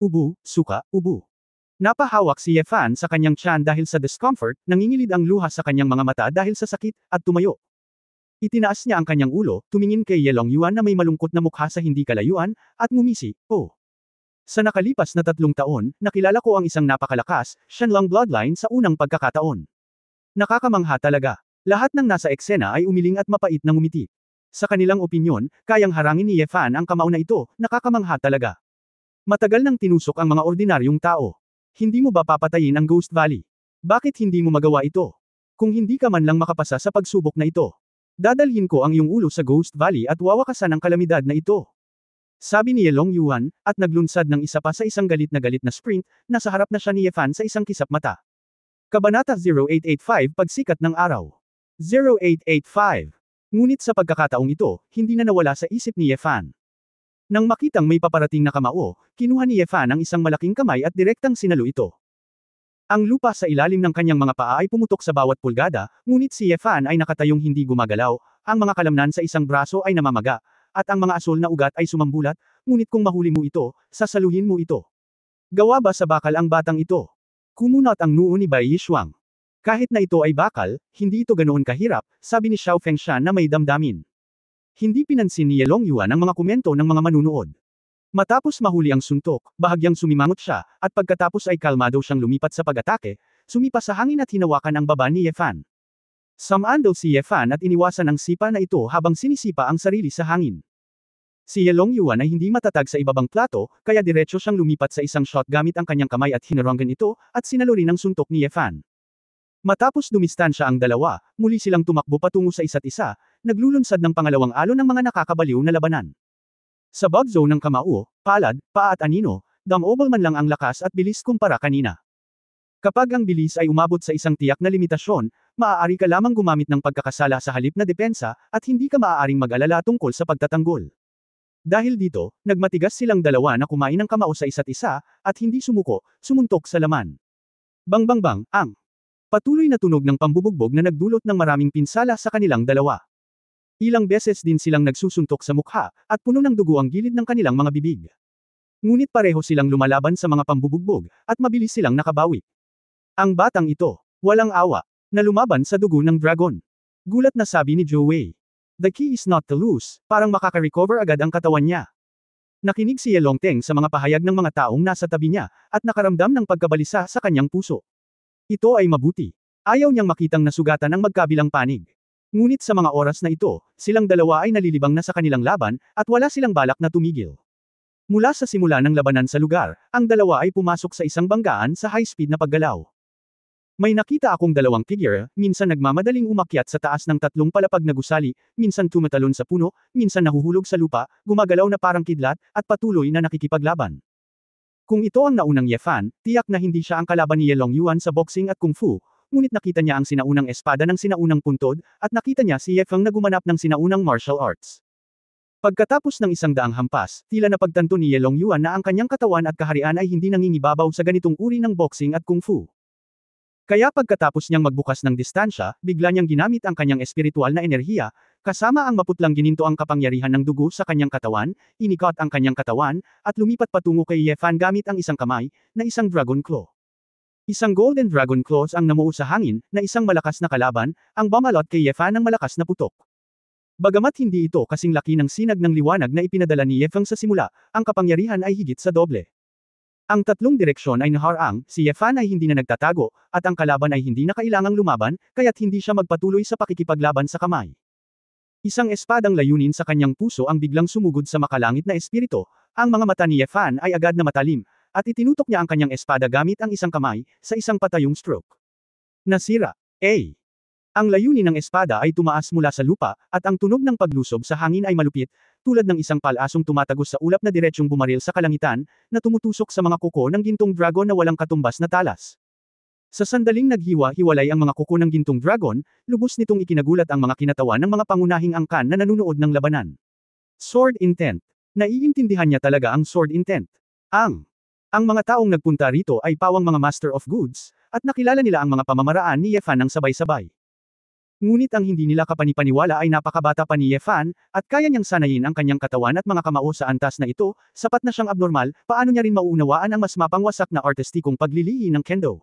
Speaker 1: Ubu, suka, ubu. Napahawak si Ye Fan sa kanyang tiyan dahil sa discomfort, nangingilid ang luha sa kanyang mga mata dahil sa sakit, at tumayo. Itinaas niya ang kanyang ulo, tumingin kay Ye Longyuan na may malungkot na mukha sa hindi kalayuan, at ngumisi, oh. Sa nakalipas na 3 taon, nakilala ko ang isang napakalakas, Shenlong bloodline sa unang pagkakataon. Nakakamangha talaga. Lahat ng nasa eksena ay umiling at mapait na ngumiti. Sa kanilang opinyon, kayang harangin ni Ye Fan ang kamao na ito, nakakamangha talaga. Matagal nang tinusok ang mga ordinaryong tao. Hindi mo ba papatayin ang Ghost Valley? Bakit hindi mo magawa ito? Kung hindi ka man lang makapasa sa pagsubok na ito. Dadalhin ko ang iyong ulo sa Ghost Valley at wawakasan ang kalamidad na ito. Sabi ni Ye Longyuan, at naglunsad ng isa pa sa isang galit na sprint, nasa harap na siya ni Ye Fan sa isang kisap mata. Kabanata 0885 Pagsikat ng Araw. 0885. Ngunit sa pagkakataong ito, hindi na nawala sa isip ni Ye Fan. Nang makitang may paparating na kamao, kinuha ni Ye Fan ang isang malaking kamay at direktang sinalo ito. Ang lupa sa ilalim ng kanyang mga paa ay pumutok sa bawat pulgada, ngunit si Ye Fan ay nakatayong hindi gumagalaw, ang mga kalamnan sa isang braso ay namamaga, at ang mga asol na ugat ay sumambulat, ngunit kung mahuli mo ito, sasaluhin mo ito. Gawa ba sa bakal ang batang ito? Kumunat ang noo ni Bai Yishuang. Kahit na ito ay bakal, hindi ito ganoon kahirap, sabi ni Xiao Fengshan na may damdamin. Hindi pinansin ni Ye Longyuan ang mga komento ng mga manunood. Matapos mahuli ang suntok, bahagyang sumimangot siya, at pagkatapos ay kalmado siyang lumipat sa pag-atake, sumipa sa hangin at hinawakan ang baba ni Ye Fan. Sumandal si Ye Fan at iniwasan ang sipa na ito habang sinisipa ang sarili sa hangin. Si Ye Longyuan ay hindi matatag sa ibabang plato, kaya diretso siyang lumipat sa isang shot gamit ang kanyang kamay at hinaranggan ito, at sinalo rin ang suntok ni Ye Fan. Matapos dumistansya ang dalawa, muli silang tumakbo patungo sa isa't isa, naglulunsad ng pangalawang alon ng mga nakakabaliw na labanan. Sa bug zone ng kamao, palad, paa at anino, damobal man lang ang lakas at bilis kumpara kanina. Kapag ang bilis ay umabot sa isang tiyak na limitasyon, maaari ka lamang gumamit ng pagkakasala sa halip na depensa, at hindi ka maaaring mag-alala tungkol sa pagtatanggol. Dahil dito, nagmatigas silang dalawa na kumain ng kamao sa isa't isa, at hindi sumuko, sumuntok sa laman. Bang bang bang, ang patuloy na tunog ng pambubugbog na nagdulot ng maraming pinsala sa kanilang dalawa. Ilang beses din silang nagsusuntok sa mukha, at puno ng dugo ang gilid ng kanilang mga bibig. Ngunit pareho silang lumalaban sa mga pambubugbog, at mabilis silang nakabawi. Ang batang ito, walang awa, na lumaban sa dugo ng dragon. Gulat na sabi ni Zhou Wei. The key is not to lose, parang makaka-recover agad ang katawan niya. Nakinig si Ye Longteng sa mga pahayag ng mga taong nasa tabi niya, at nakaramdam ng pagkabalisa sa kanyang puso. Ito ay mabuti. Ayaw niyang makitang nasugatan ang magkabilang panig. Ngunit sa mga oras na ito, silang dalawa ay nalilibang na sa kanilang laban, at wala silang balak na tumigil. Mula sa simula ng labanan sa lugar, ang dalawa ay pumasok sa isang banggaan sa high-speed na paggalaw. May nakita akong dalawang figure, minsan nagmamadaling umakyat sa taas ng 3 palapag na gusali, minsan tumatalon sa puno, minsan nahuhulog sa lupa, gumagalaw na parang kidlat, at patuloy na nakikipaglaban. Kung ito ang naunang Ye Fan, tiyak na hindi siya ang kalaban ni Ye Longyuan sa boxing at kung fu, ngunit nakita niya ang sinaunang espada ng sinaunang puntod, at nakita niya si Ye Feng na gumanap ng sinaunang martial arts. Pagkatapos ng 100 hampas, tila napagtanto ni Ye Longyuan na ang kanyang katawan at kaharian ay hindi nangingibabaw sa ganitong uri ng boxing at kung fu. Kaya pagkatapos niyang magbukas ng distansya, bigla niyang ginamit ang kanyang espiritual na enerhiya, Kasama ang maputlang gininto ang kapangyarihan ng dugo sa kanyang katawan, inikot ang kanyang katawan, at lumipat patungo kay Yefan gamit ang isang kamay, na isang Dragon Claw. Isang Golden Dragon Claws ang namuo sa hangin, na isang malakas na kalaban, ang bumalot kay Yefan ng malakas na putok. Bagamat hindi ito kasing laki ng sinag ng liwanag na ipinadala ni Yefang sa simula, ang kapangyarihan ay higit sa doble. Ang tatlong direksyon ay naharang, si Yefan ay hindi na nagtatago, at ang kalaban ay hindi na kailangang lumaban, kaya't hindi siya magpatuloy sa pakikipaglaban sa kamay. Isang espadang layunin sa kanyang puso ang biglang sumugod sa makalangit na espiritu, ang mga mata ni Yefan ay agad na matalim, at itinutok niya ang kanyang espada gamit ang isang kamay, sa isang patayong stroke. Nasira. Ang layunin ng espada ay tumaas mula sa lupa, at ang tunog ng paglusob sa hangin ay malupit, tulad ng isang palasong tumatagos sa ulap na diretsyong bumaril sa kalangitan, na tumutusok sa mga kuko ng gintong dragon na walang katumbas na talas. Sa sandaling naghiwa-hiwalay ang mga kuko ng gintong dragon, lubos nitong ikinagulat ang mga kinatawan ng mga pangunahing angkan na nanunood ng labanan. Sword Intent. Naiintindihan niya talaga ang Sword Intent. Ang mga taong nagpunta rito ay pawang mga Master of Goods, at nakilala nila ang mga pamamaraan ni Yefan ng sabay-sabay. Ngunit ang hindi nila kapanipaniwala ay napakabata pa ni Yefan, at kaya niyang sanayin ang kanyang katawan at mga kamao sa antas na ito, sapat na siyang abnormal, paano niya rin mauunawaan ang mas mapangwasak na artistikong paglilihi ng kendo.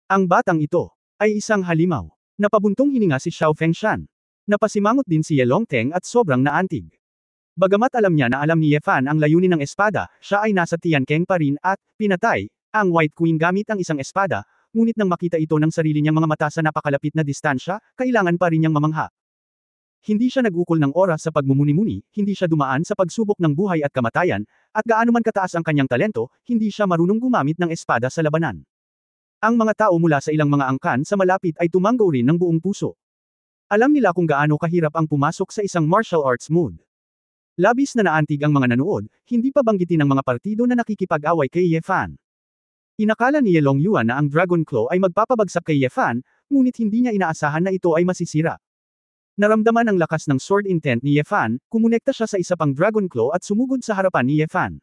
Speaker 1: Ang batang ito ay isang halimaw. Napabuntong hininga si Xiao Fengshan. Napasimangot din si Ye Longteng at sobrang naantig. Bagamat alam niya na alam ni Yefan ang layunin ng espada, siya ay nasa Tiankeng pa rin at pinatay ang White Queen gamit ang isang espada, ngunit nang makita ito ng sarili niyang mga mata sa napakalapit na distansya, kailangan pa rin niyang mamangha. Hindi siya nag-ukol ng oras sa pagmumuni-muni, hindi siya dumaan sa pagsubok ng buhay at kamatayan, at gaano man kataas ang kanyang talento, hindi siya marunong gumamit ng espada sa labanan. Ang mga tao mula sa ilang mga angkan sa malapit ay tumanggaw rin ng buong puso. Alam nila kung gaano kahirap ang pumasok sa isang martial arts mood. Labis na naantig ang mga nanood, hindi pa banggitin ng mga partido na nakikipag-away kay Yefan. Inakala ni Ye Longyuan na ang Dragon Claw ay magpapabagsak kay Yefan, ngunit hindi niya inaasahan na ito ay masisira. Naramdaman ang lakas ng Sword Intent ni Yefan, kumonekta siya sa isa pang Dragon Claw at sumugod sa harapan ni Yefan.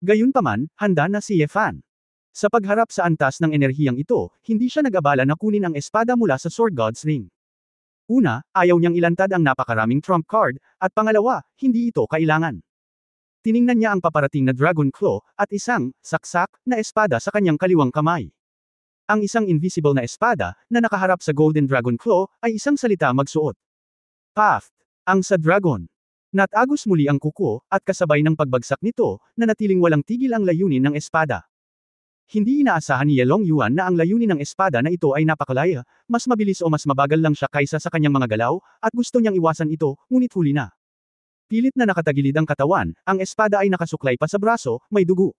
Speaker 1: Gayunpaman, handa na si Yefan. Sa pagharap sa antas ng enerhiyang ito, hindi siya nag-abala na kunin ang espada mula sa Sword God's Ring. Una, ayaw niyang ilantad ang napakaraming trump card, at pangalawa, hindi ito kailangan. Tiningnan niya ang paparating na Dragon Claw, at isang, saksak, na espada sa kanyang kaliwang kamay. Ang isang invisible na espada, na nakaharap sa Golden Dragon Claw, ay isang salita magsuot. Path. Ang sa Dragon. Natagos muli ang kuko, at kasabay ng pagbagsak nito, na natiling walang tigil ang layunin ng espada. Hindi inaasahan ni Ye Longyuan na ang layunin ng espada na ito ay napakalaya, mas mabilis o mas mabagal lang siya kaysa sa kanyang mga galaw, at gusto niyang iwasan ito, ngunit huli na. Pilit na nakatagilid ang katawan, ang espada ay nakasuklay pa sa braso, may dugo.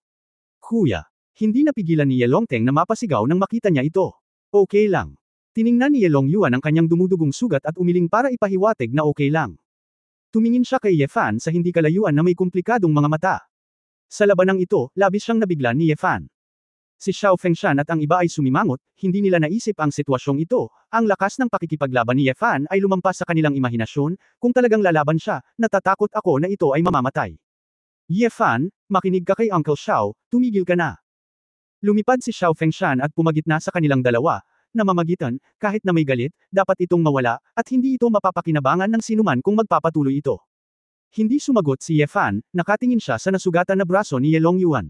Speaker 1: Kuya. Hindi napigilan ni Ye Longteng na mapasigaw nang makita niya ito. Okay lang. Tiningnan ni Ye Longyuan ang kanyang dumudugong sugat at umiling para ipahiwatig na okay lang. Tumingin siya kay Yefan sa hindi kalayuan na may komplikadong mga mata. Sa labanang ito, labis siyang nabigla ni Yefan. Si Xiao Fengshan at ang iba ay sumimangot, hindi nila naisip ang sitwasyong ito, ang lakas ng pakikipaglaban ni Yefan ay lumampas sa kanilang imahinasyon, kung talagang lalaban siya, natatakot ako na ito ay mamamatay. Yefan, makinig ka kay Uncle Xiao, tumigil ka na. Lumipad si Xiao Fengshan at pumagitna sa kanilang dalawa, namamagitan, kahit na may galit, dapat itong mawala, at hindi ito mapapakinabangan ng sinuman kung magpapatuloy ito. Hindi sumagot si Yefan, nakatingin siya sa nasugatan na braso ni Ye Longyuan.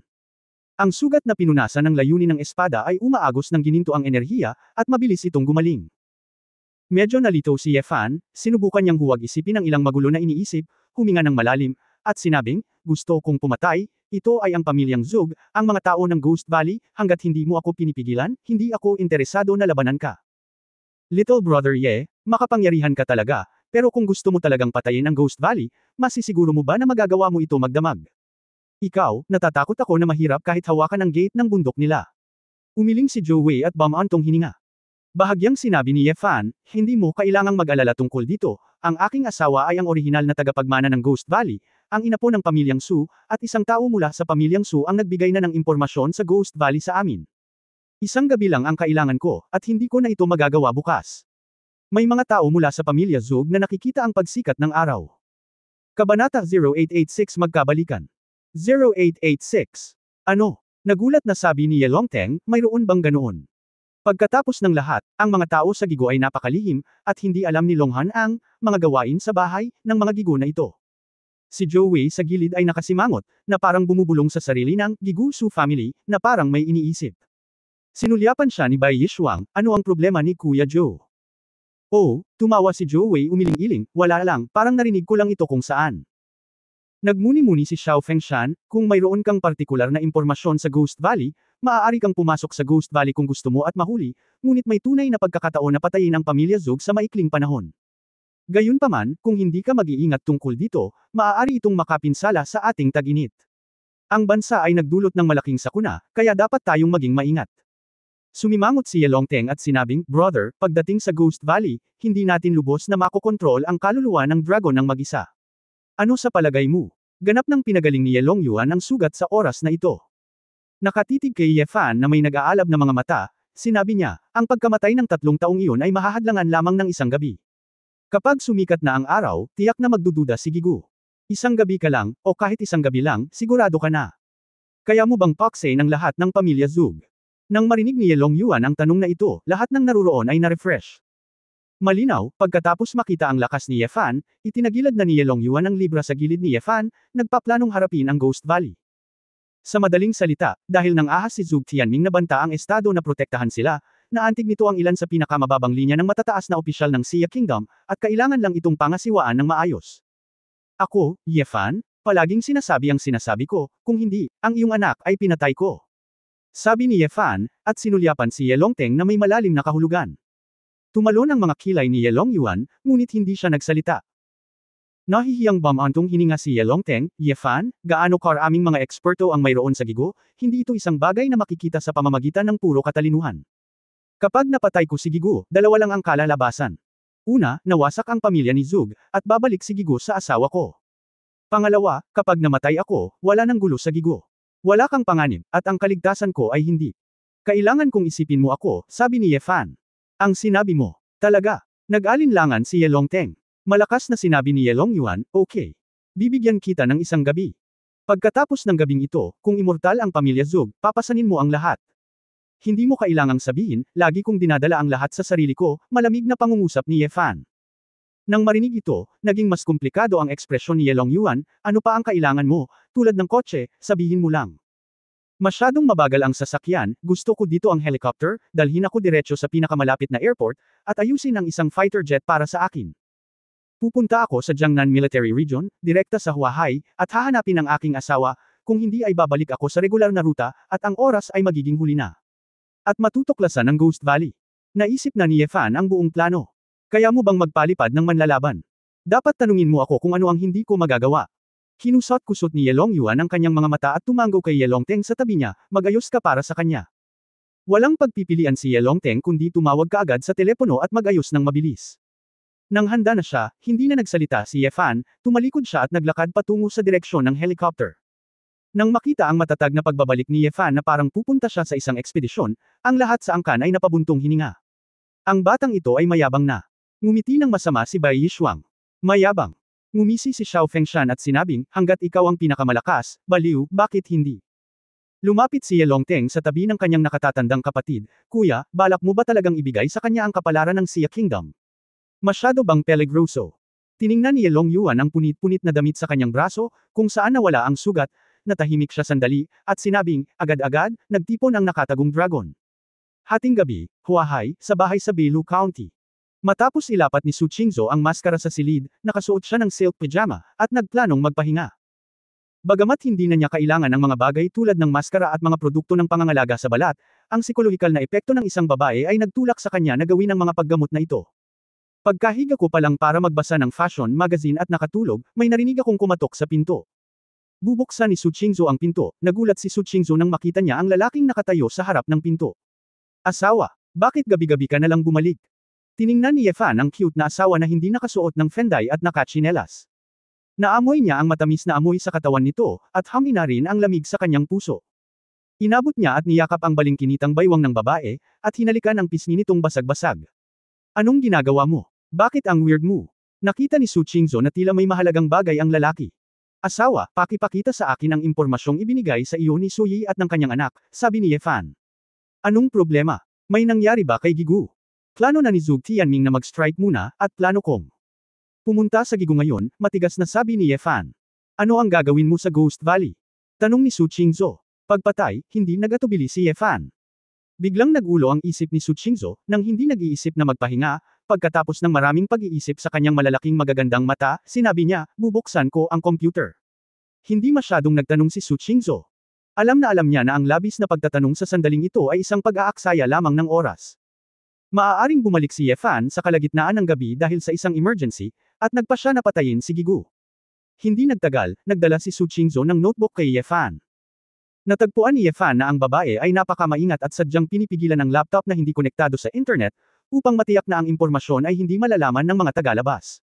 Speaker 1: Ang sugat na pinunasan ng layunin ng espada ay umaagos ng gininto ang enerhiya, at mabilis itong gumaling. Medyo nalito si Yefan, sinubukan niyang huwag isipin ang ilang magulo na iniisip, huminga ng malalim, at sinabing, gusto kong pumatay, ito ay ang pamilyang Zug, ang mga tao ng Ghost Valley, hanggat hindi mo ako pinipigilan, hindi ako interesado na labanan ka. Little brother Ye, makapangyarihan ka talaga, pero kung gusto mo talagang patayin ang Ghost Valley, masisiguro mo ba na magagawa mo ito magdamag? Ikaw, natatakot ako na mahirap kahit hawakan ang gate ng bundok nila. Umiling si Zhou Wei at bumantong hininga. Bahagyang sinabi ni Yefan, hindi mo kailangang mag-alala tungkol dito, ang aking asawa ay ang orihinal na tagapagmana ng Ghost Valley, ang ina po ng pamilyang Su, at isang tao mula sa pamilyang Su ang nagbigay na ng impormasyon sa Ghost Valley sa amin. Isang gabi lang ang kailangan ko, at hindi ko na ito magagawa bukas. May mga tao mula sa pamilya Zug na nakikita ang pagsikat ng araw. Kabanata 0886 Magkabalikan. 0886. Ano? Nagulat na sabi ni Ye Longteng, mayroon bang ganoon? Pagkatapos ng lahat, ang mga tao sa Gigo ay napakalihim, at hindi alam ni Longhan ang mga gawain sa bahay ng mga Gigo na ito. Si Zhou Wei sa gilid ay nakasimangot, na parang bumubulong sa sarili ng Gigu Su family, na parang may iniisip. Sinulyapan siya ni Bai Yishuang, ano ang problema ni Kuya Zhou? Oh, tumawa si Zhou Wei umiling-iling, wala lang, parang narinig ko lang ito kung saan. Nagmuni-muni si Xiao Fengshan, kung mayroon kang partikular na impormasyon sa Ghost Valley, maaari kang pumasok sa Ghost Valley kung gusto mo at mahuli, ngunit may tunay na pagkakataon na patayin ang pamilya Zug sa maikling panahon. Gayunpaman, kung hindi ka mag-iingat tungkol dito, maaari itong makapinsala sa ating tag-init. Ang bansa ay nagdulot ng malaking sakuna, kaya dapat tayong maging maingat. Sumimangot si Yelongteng at sinabing, Brother, pagdating sa Ghost Valley, hindi natin lubos na makokontrol ang kaluluwa ng dragon ng mag-isa. Ano sa palagay mo? Ganap ng pinagaling ni Yelong Yuan ang sugat sa oras na ito. Nakatitig kay Ye Fan na may nag-aalab na mga mata, sinabi niya, ang pagkamatay ng 3 taong iyon ay mahahadlangan lamang ng isang gabi. Kapag sumikat na ang araw, tiyak na magdududa si Gigu. Isang gabi ka lang, o kahit isang gabi lang, sigurado ka na. Kaya mo bang pakse ng lahat ng pamilya Zug? Nang marinig ni Yelong Yuan ang tanong na ito, lahat ng naruroon ay na-refresh. Malinaw, pagkatapos makita ang lakas ni Ye Fan, itinagilad na ni Yelong Yuan ang libra sa gilid ni Ye Fan, nagpaplanong harapin ang Ghost Valley. Sa madaling salita, dahil nang ahas si Zug Tianming na banta ang estado na protektahan sila, naantig nito ang ilan sa pinakamababang linya ng matataas na opisyal ng Xia Kingdom, at kailangan lang itong pangasiwaan ng maayos. Ako, Ye Fan, palaging sinasabi ang sinasabi ko, kung hindi, ang iyong anak ay pinatay ko. Sabi ni Ye Fan, at sinulyapan si Yelongteng na may malalim na kahulugan. Tumalon ang mga kilay ni Yelong Yuan, ngunit hindi siya nagsalita. Nahihiyang bamantong hininga si Yelongteng, Ye Fan, gaano karaming mga eksperto ang mayroon sa Gigo, hindi ito isang bagay na makikita sa pamamagitan ng puro katalinuhan. Kapag napatay ko si Gigo, dalawa lang ang kalalabasan. Una, nawasak ang pamilya ni Zug, at babalik si Gigo sa asawa ko. Pangalawa, kapag namatay ako, wala nang gulo sa Gigo. Wala kang panganib, at ang kaligtasan ko ay hindi. Kailangan kong isipin mo ako, sabi ni Ye Fan. Ang sinabi mo, talaga. Nag-alinlangan si Yelongteng. Malakas na sinabi ni Yelong Yuan, okay. Bibigyan kita ng isang gabi. Pagkatapos ng gabing ito, kung immortal ang pamilya Zug, papasanin mo ang lahat. Hindi mo kailangang sabihin, lagi kong dinadala ang lahat sa sarili ko, malamig na pangungusap ni Ye Fan. Nang marinig ito, naging mas komplikado ang ekspresyon ni Yelong Yuan, ano pa ang kailangan mo, tulad ng kotse, sabihin mo lang. Masyadong mabagal ang sasakyan, gusto ko dito ang helicopter, dalhin ako diretso sa pinakamalapit na airport, at ayusin ang isang fighter jet para sa akin. Pupunta ako sa Jiangnan Military Region, direkta sa Huahai, at hahanapin ang aking asawa, kung hindi ay babalik ako sa regular na ruta, at ang oras ay magiging huli na. At matutuklasan ang Ghost Valley. Naisip na ni Ye Fan ang buong plano. Kaya mo bang magpalipad ng manlalaban? Dapat tanungin mo ako kung ano ang hindi ko magagawa. Kinusot-kusot ni Yelong Yuan ang kanyang mga mata at tumanggo kay Yelongteng sa tabi niya, magayos ka para sa kanya. Walang pagpipilian si Yelongteng kundi tumawag kaagad sa telepono at magayos ng mabilis. Nang handa na siya, hindi na nagsalita si Ye Fan, tumalikod siya at naglakad patungo sa direksyon ng helicopter. Nang makita ang matatag na pagbabalik ni Ye Fan na parang pupunta siya sa isang ekspedisyon, ang lahat sa angkan ay napabuntong hininga. Ang batang ito ay mayabang na. Ngumiti ng masama si Bai Yishuang. Mayabang. Ngumisi si Xiao Fengshan at sinabing, hanggat ikaw ang pinakamalakas, baliw, bakit hindi? Lumapit si Yelongteng sa tabi ng kanyang nakatatandang kapatid, Kuya, balak mo ba talagang ibigay sa kanya ang kapalaran ng Xia Kingdom? Masyado bang peligroso? Tiningnan ni Yelong Yuan ang punit-punit na damit sa kanyang braso, kung saan nawala ang sugat, natahimik siya sandali, at sinabing, agad-agad, nagtipon ang nakatagong dragon. Hating gabi, Huahai, sa bahay sa Beilu County. Matapos ilapat ni Su Qingzhou ang maskara sa silid, nakasuot siya ng silk pajama, at nagplanong magpahinga. Bagamat hindi na niya kailangan ng mga bagay tulad ng maskara at mga produkto ng pangangalaga sa balat, ang psikolohikal na epekto ng isang babae ay nagtulak sa kanya na gawin ang mga paggamot na ito. Pagkahiga ko pa lang para magbasa ng fashion magazine at nakatulog, may narinig akong kumatok sa pinto. Bubuksan ni Su Qingzhou ang pinto, nagulat si Su Qingzhou nang makita niya ang lalaking nakatayo sa harap ng pinto. Asawa, bakit gabi-gabi ka na lang bumalik? Tiningnan ni Ye Fan ang cute na asawa na hindi nakasuot ng fenday at nakatsinelas. Naamoy niya ang matamis na amoy sa katawan nito, at hangin na rin ang lamig sa kanyang puso. Inabot niya at niyakap ang balingkinitang baywang ng babae, at hinalikan ang pisngi nitong basag-basag. Anong ginagawa mo? Bakit ang weird mo? Nakita ni Su Qingzhou na tila may mahalagang bagay ang lalaki. Asawa, pakipakita sa akin ang impormasyong ibinigay sa iyo ni Su Yi at ng kanyang anak, sabi ni Ye Fan. Anong problema? May nangyari ba kay Gigu? Plano na ni Zhou Tianming na mag-strike muna, at plano kong pumunta sa Gigu ngayon, matigas na sabi ni Ye Fan. Ano ang gagawin mo sa Ghost Valley? Tanong ni Su Qingzhou. Pagpatay, hindi nagatubili si Ye Fan. Biglang nagulo ang isip ni Su Qingzhou, nang hindi nag-iisip na magpahinga, pagkatapos ng maraming pag-iisip sa kanyang malalaking magagandang mata, sinabi niya, bubuksan ko ang computer. Hindi masyadong nagtanong si Su Qingzhou. Alam na alam niya na ang labis na pagtatanong sa sandaling ito ay isang pag-aaksaya lamang ng oras. Maaaring bumalik si Ye Fan sa kalagitnaan ng gabi dahil sa isang emergency, at nagpa siya na patayin si Gigu. Hindi nagtagal, nagdala si Su Qingzhou ng notebook kay Ye Fan. Natagpuan ni Ye Fan na ang babae ay napakamaingat at sadyang pinipigilan ang laptop na hindi konektado sa internet, upang matiyak na ang impormasyon ay hindi malalaman ng mga tagalabas.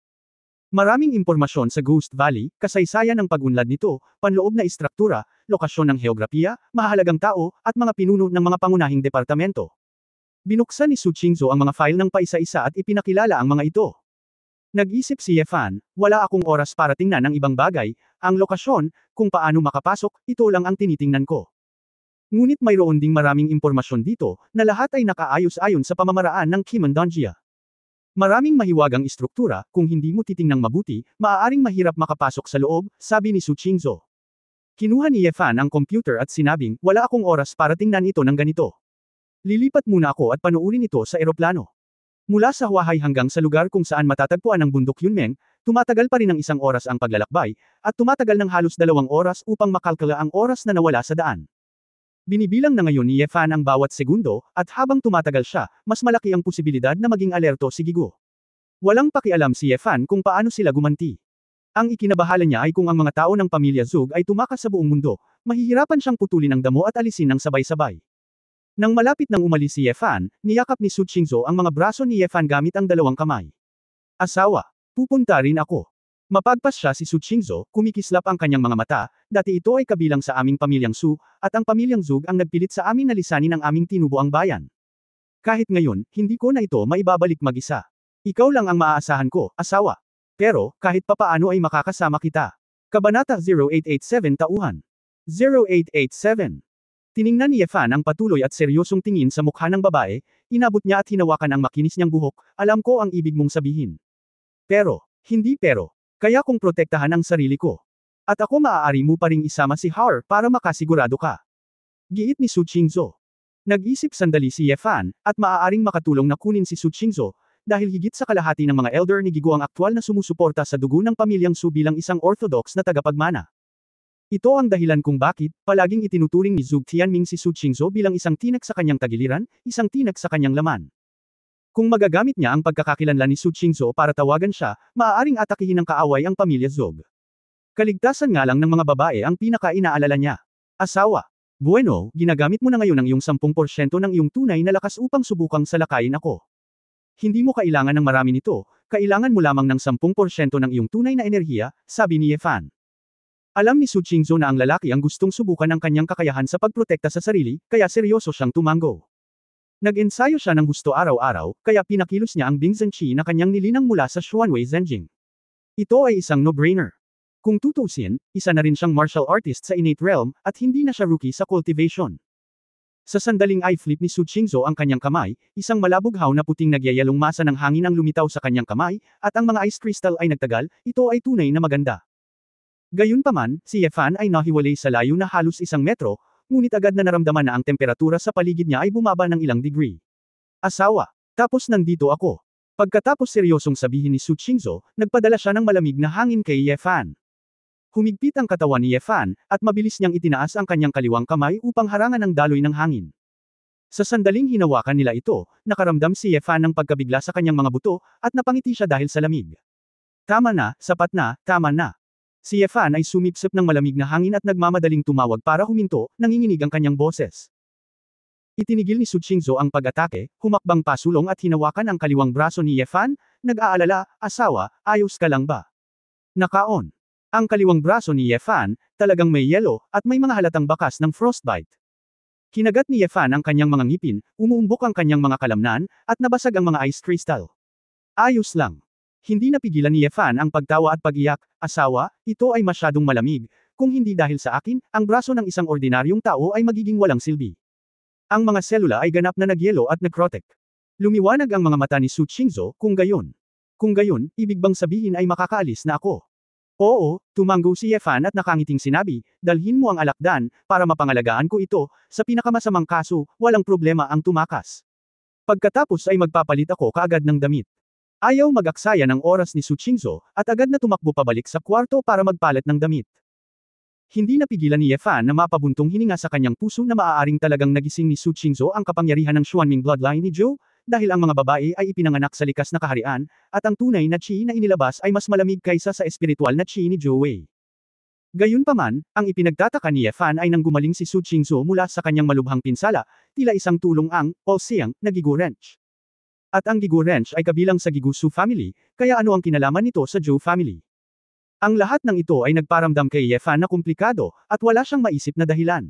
Speaker 1: Maraming impormasyon sa Ghost Valley, kasaysayan ng pag-unlad nito, panloob na istruktura, lokasyon ng heograpiya, mahalagang tao, at mga pinuno ng mga pangunahing departamento. Binuksan ni Su Qingzhou ang mga file ng paisa-isa at ipinakilala ang mga ito. Nag-isip si Ye Fan, wala akong oras para tingnan ang ibang bagay, ang lokasyon, kung paano makapasok, ito lang ang tinitingnan ko. Ngunit mayroon ding maraming impormasyon dito, na lahat ay nakaayos ayon sa pamamaraan ng Kimondonjia. Maraming mahiwagang istruktura, kung hindi mo titingnang mabuti, maaaring mahirap makapasok sa loob, sabi ni Su Qingzhou. Kinuha ni Ye Fan ang computer at sinabing, wala akong oras para tingnan ito ng ganito. Lilipat muna ako at panuurin ito sa eroplano. Mula sa Huahay hanggang sa lugar kung saan matatagpuan ang bundok Yunmeng, tumatagal pa rin ng 1 oras ang paglalakbay, at tumatagal ng halos 2 oras upang makalkula ang oras na nawala sa daan. Binibilang na ngayon ni Ye Fan ang bawat segundo, at habang tumatagal siya, mas malaki ang posibilidad na maging alerto si Gigu. Walang pakialam si Ye Fan kung paano sila gumanti. Ang ikinabahala niya ay kung ang mga tao ng pamilya Zug ay tumakas sa buong mundo, mahihirapan siyang putulin ang damo at alisin ng sabay-sabay. Nang malapit nang umalis si Ye Fan, niyakap ni Su Qingzhou ang mga braso ni Ye Fan gamit ang 2 kamay. Asawa, pupunta rin ako. Mapagpas siya si Su Qingzhou, kumikislap ang kanyang mga mata, dati ito ay kabilang sa aming pamilyang Su, at ang pamilyang Zug ang nagpilit sa amin na lisanin ang aming tinubuang bayan. Kahit ngayon, hindi ko na ito maibabalik mag-isa. Ikaw lang ang maaasahan ko, asawa. Pero, kahit papaano ay makakasama kita. Kabanata 0887 Tauhan. 0887. Tiningnan ni Ye Fan ang patuloy at seryosong tingin sa mukha ng babae, inabot niya at hinawakan ang makinis niyang buhok, alam ko ang ibig mong sabihin. Pero, hindi pero, kaya kong protektahan ang sarili ko. At ako maaari mo pa ring isama si Har para makasigurado ka. Giit ni Su Qingzhou. Nag-isip sandali si Ye Fan, at maaaring makatulong na kunin si Su Qingzhou, dahil higit sa kalahati ng mga elder ni Gigu ang aktwal na sumusuporta sa dugo ng pamilyang Su bilang isang orthodox na tagapagmana. Ito ang dahilan kung bakit, palaging itinuturing ni Zhou Tianming si Su Qingzhou bilang isang tinag sa kanyang tagiliran, isang tinag sa kanyang laman. Kung magagamit niya ang pagkakakilanlan ni Su Qingzhou para tawagan siya, maaaring atakihin ng kaaway ang pamilya Zhou. Kaligtasan nga lang ng mga babae ang pinaka-inaalala niya. Asawa. Bueno, ginagamit mo na ngayon ang iyong 10% ng iyong tunay na lakas upang subukang salakayin ako. Hindi mo kailangan ng marami nito, kailangan mo lamang ng 10% ng iyong tunay na enerhiya, sabi ni Ye Fan. Alam ni Su Qingzhou na ang lalaki ang gustong subukan ang kanyang kakayahan sa pagprotekta sa sarili, kaya seryoso siyang tumango. Nag-ensayo siya ng husto araw-araw, kaya pinakilos niya ang Bingzhen Qi na kanyang nilinang mula sa Xuanwei Zhenjing. Ito ay isang no-brainer. Kung tutuusin, isa na rin siyang martial artist sa innate realm, at hindi na siya rookie sa cultivation. Sa sandaling eye-flip ni Su Qingzhou ang kanyang kamay, isang malabughaw na puting nagyayalong masa ng hangin ang lumitaw sa kanyang kamay, at ang mga ice crystal ay nagtagal, ito ay tunay na maganda. Gayunpaman, si Ye Fan ay nahiwalay sa layo na halos 1 metro, ngunit agad na naramdaman na ang temperatura sa paligid niya ay bumaba ng ilang degree. Asawa, tapos nandito ako. Pagkatapos seryosong sabihin ni Su Qingzhou, nagpadala siya ng malamig na hangin kay Ye Fan. Humigpit ang katawan ni Ye Fan, at mabilis niyang itinaas ang kanyang kaliwang kamay upang harangan ang daloy ng hangin. Sa sandaling hinawakan nila ito, nakaramdam si Ye Fan ng pagkabigla sa kanyang mga buto, at napangiti siya dahil sa lamig. Tama na, sapat na, tama na. Si Ye Fan ay sumipsip ng malamig na hangin at nagmamadaling tumawag para huminto, nanginginig ang kanyang boses. Itinigil ni Su Qingzhou ang pag-atake, humakbang pasulong at hinawakan ang kaliwang braso ni Ye Fan, nag-aalala, asawa, ayos ka lang ba? Nakaon. Ang kaliwang braso ni Ye Fan, talagang may yelo, at may mga halatang bakas ng frostbite. Kinagat ni Ye Fan ang kanyang mga ngipin, umuumbok ang kanyang mga kalamnan, at nabasag ang mga ice crystal. Ayos lang. Hindi napigilan ni Ye Fan ang pagtawa at pag-iyak, asawa, ito ay masyadong malamig, kung hindi dahil sa akin, ang braso ng isang ordinaryong tao ay magiging walang silbi. Ang mga selula ay ganap na nagyelo at necrotic. Lumiwanag ang mga mata ni Su Qingzhou, kung gayon. Kung gayon, ibig bang sabihin ay makakaalis na ako? Oo, tumanggo si Ye Fan at nakangiting sinabi, dalhin mo ang alakdan, para mapangalagaan ko ito, sa pinakamasamang kaso, walang problema ang tumakas. Pagkatapos ay magpapalit ako kaagad ng damit. Ayaw mag-aksaya ng oras ni Su Qingzhou, at agad na tumakbo pabalik sa kwarto para magpalit ng damit. Hindi napigilan ni Ye Fan na mapabuntong hininga sa kanyang puso na maaaring talagang nagising ni Su Qingzhou ang kapangyarihan ng Xuanming bloodline ni Zhou, dahil ang mga babae ay ipinanganak sa likas na kaharian, at ang tunay na qi na inilabas ay mas malamig kaysa sa espiritual na qi ni Zhou Wei. Gayunpaman, ang ipinagtataka ni Ye Fan ay nang gumaling si Su Qingzhou mula sa kanyang malubhang pinsala, tila isang tulong ang, o siyang, na Gigu Wrench. At ang Gigu Wrench ay kabilang sa Gigu Su family, kaya ano ang kinalaman nito sa Zhou family? Ang lahat ng ito ay nagparamdam kay Ye Fan na komplikado, at wala siyang maisip na dahilan.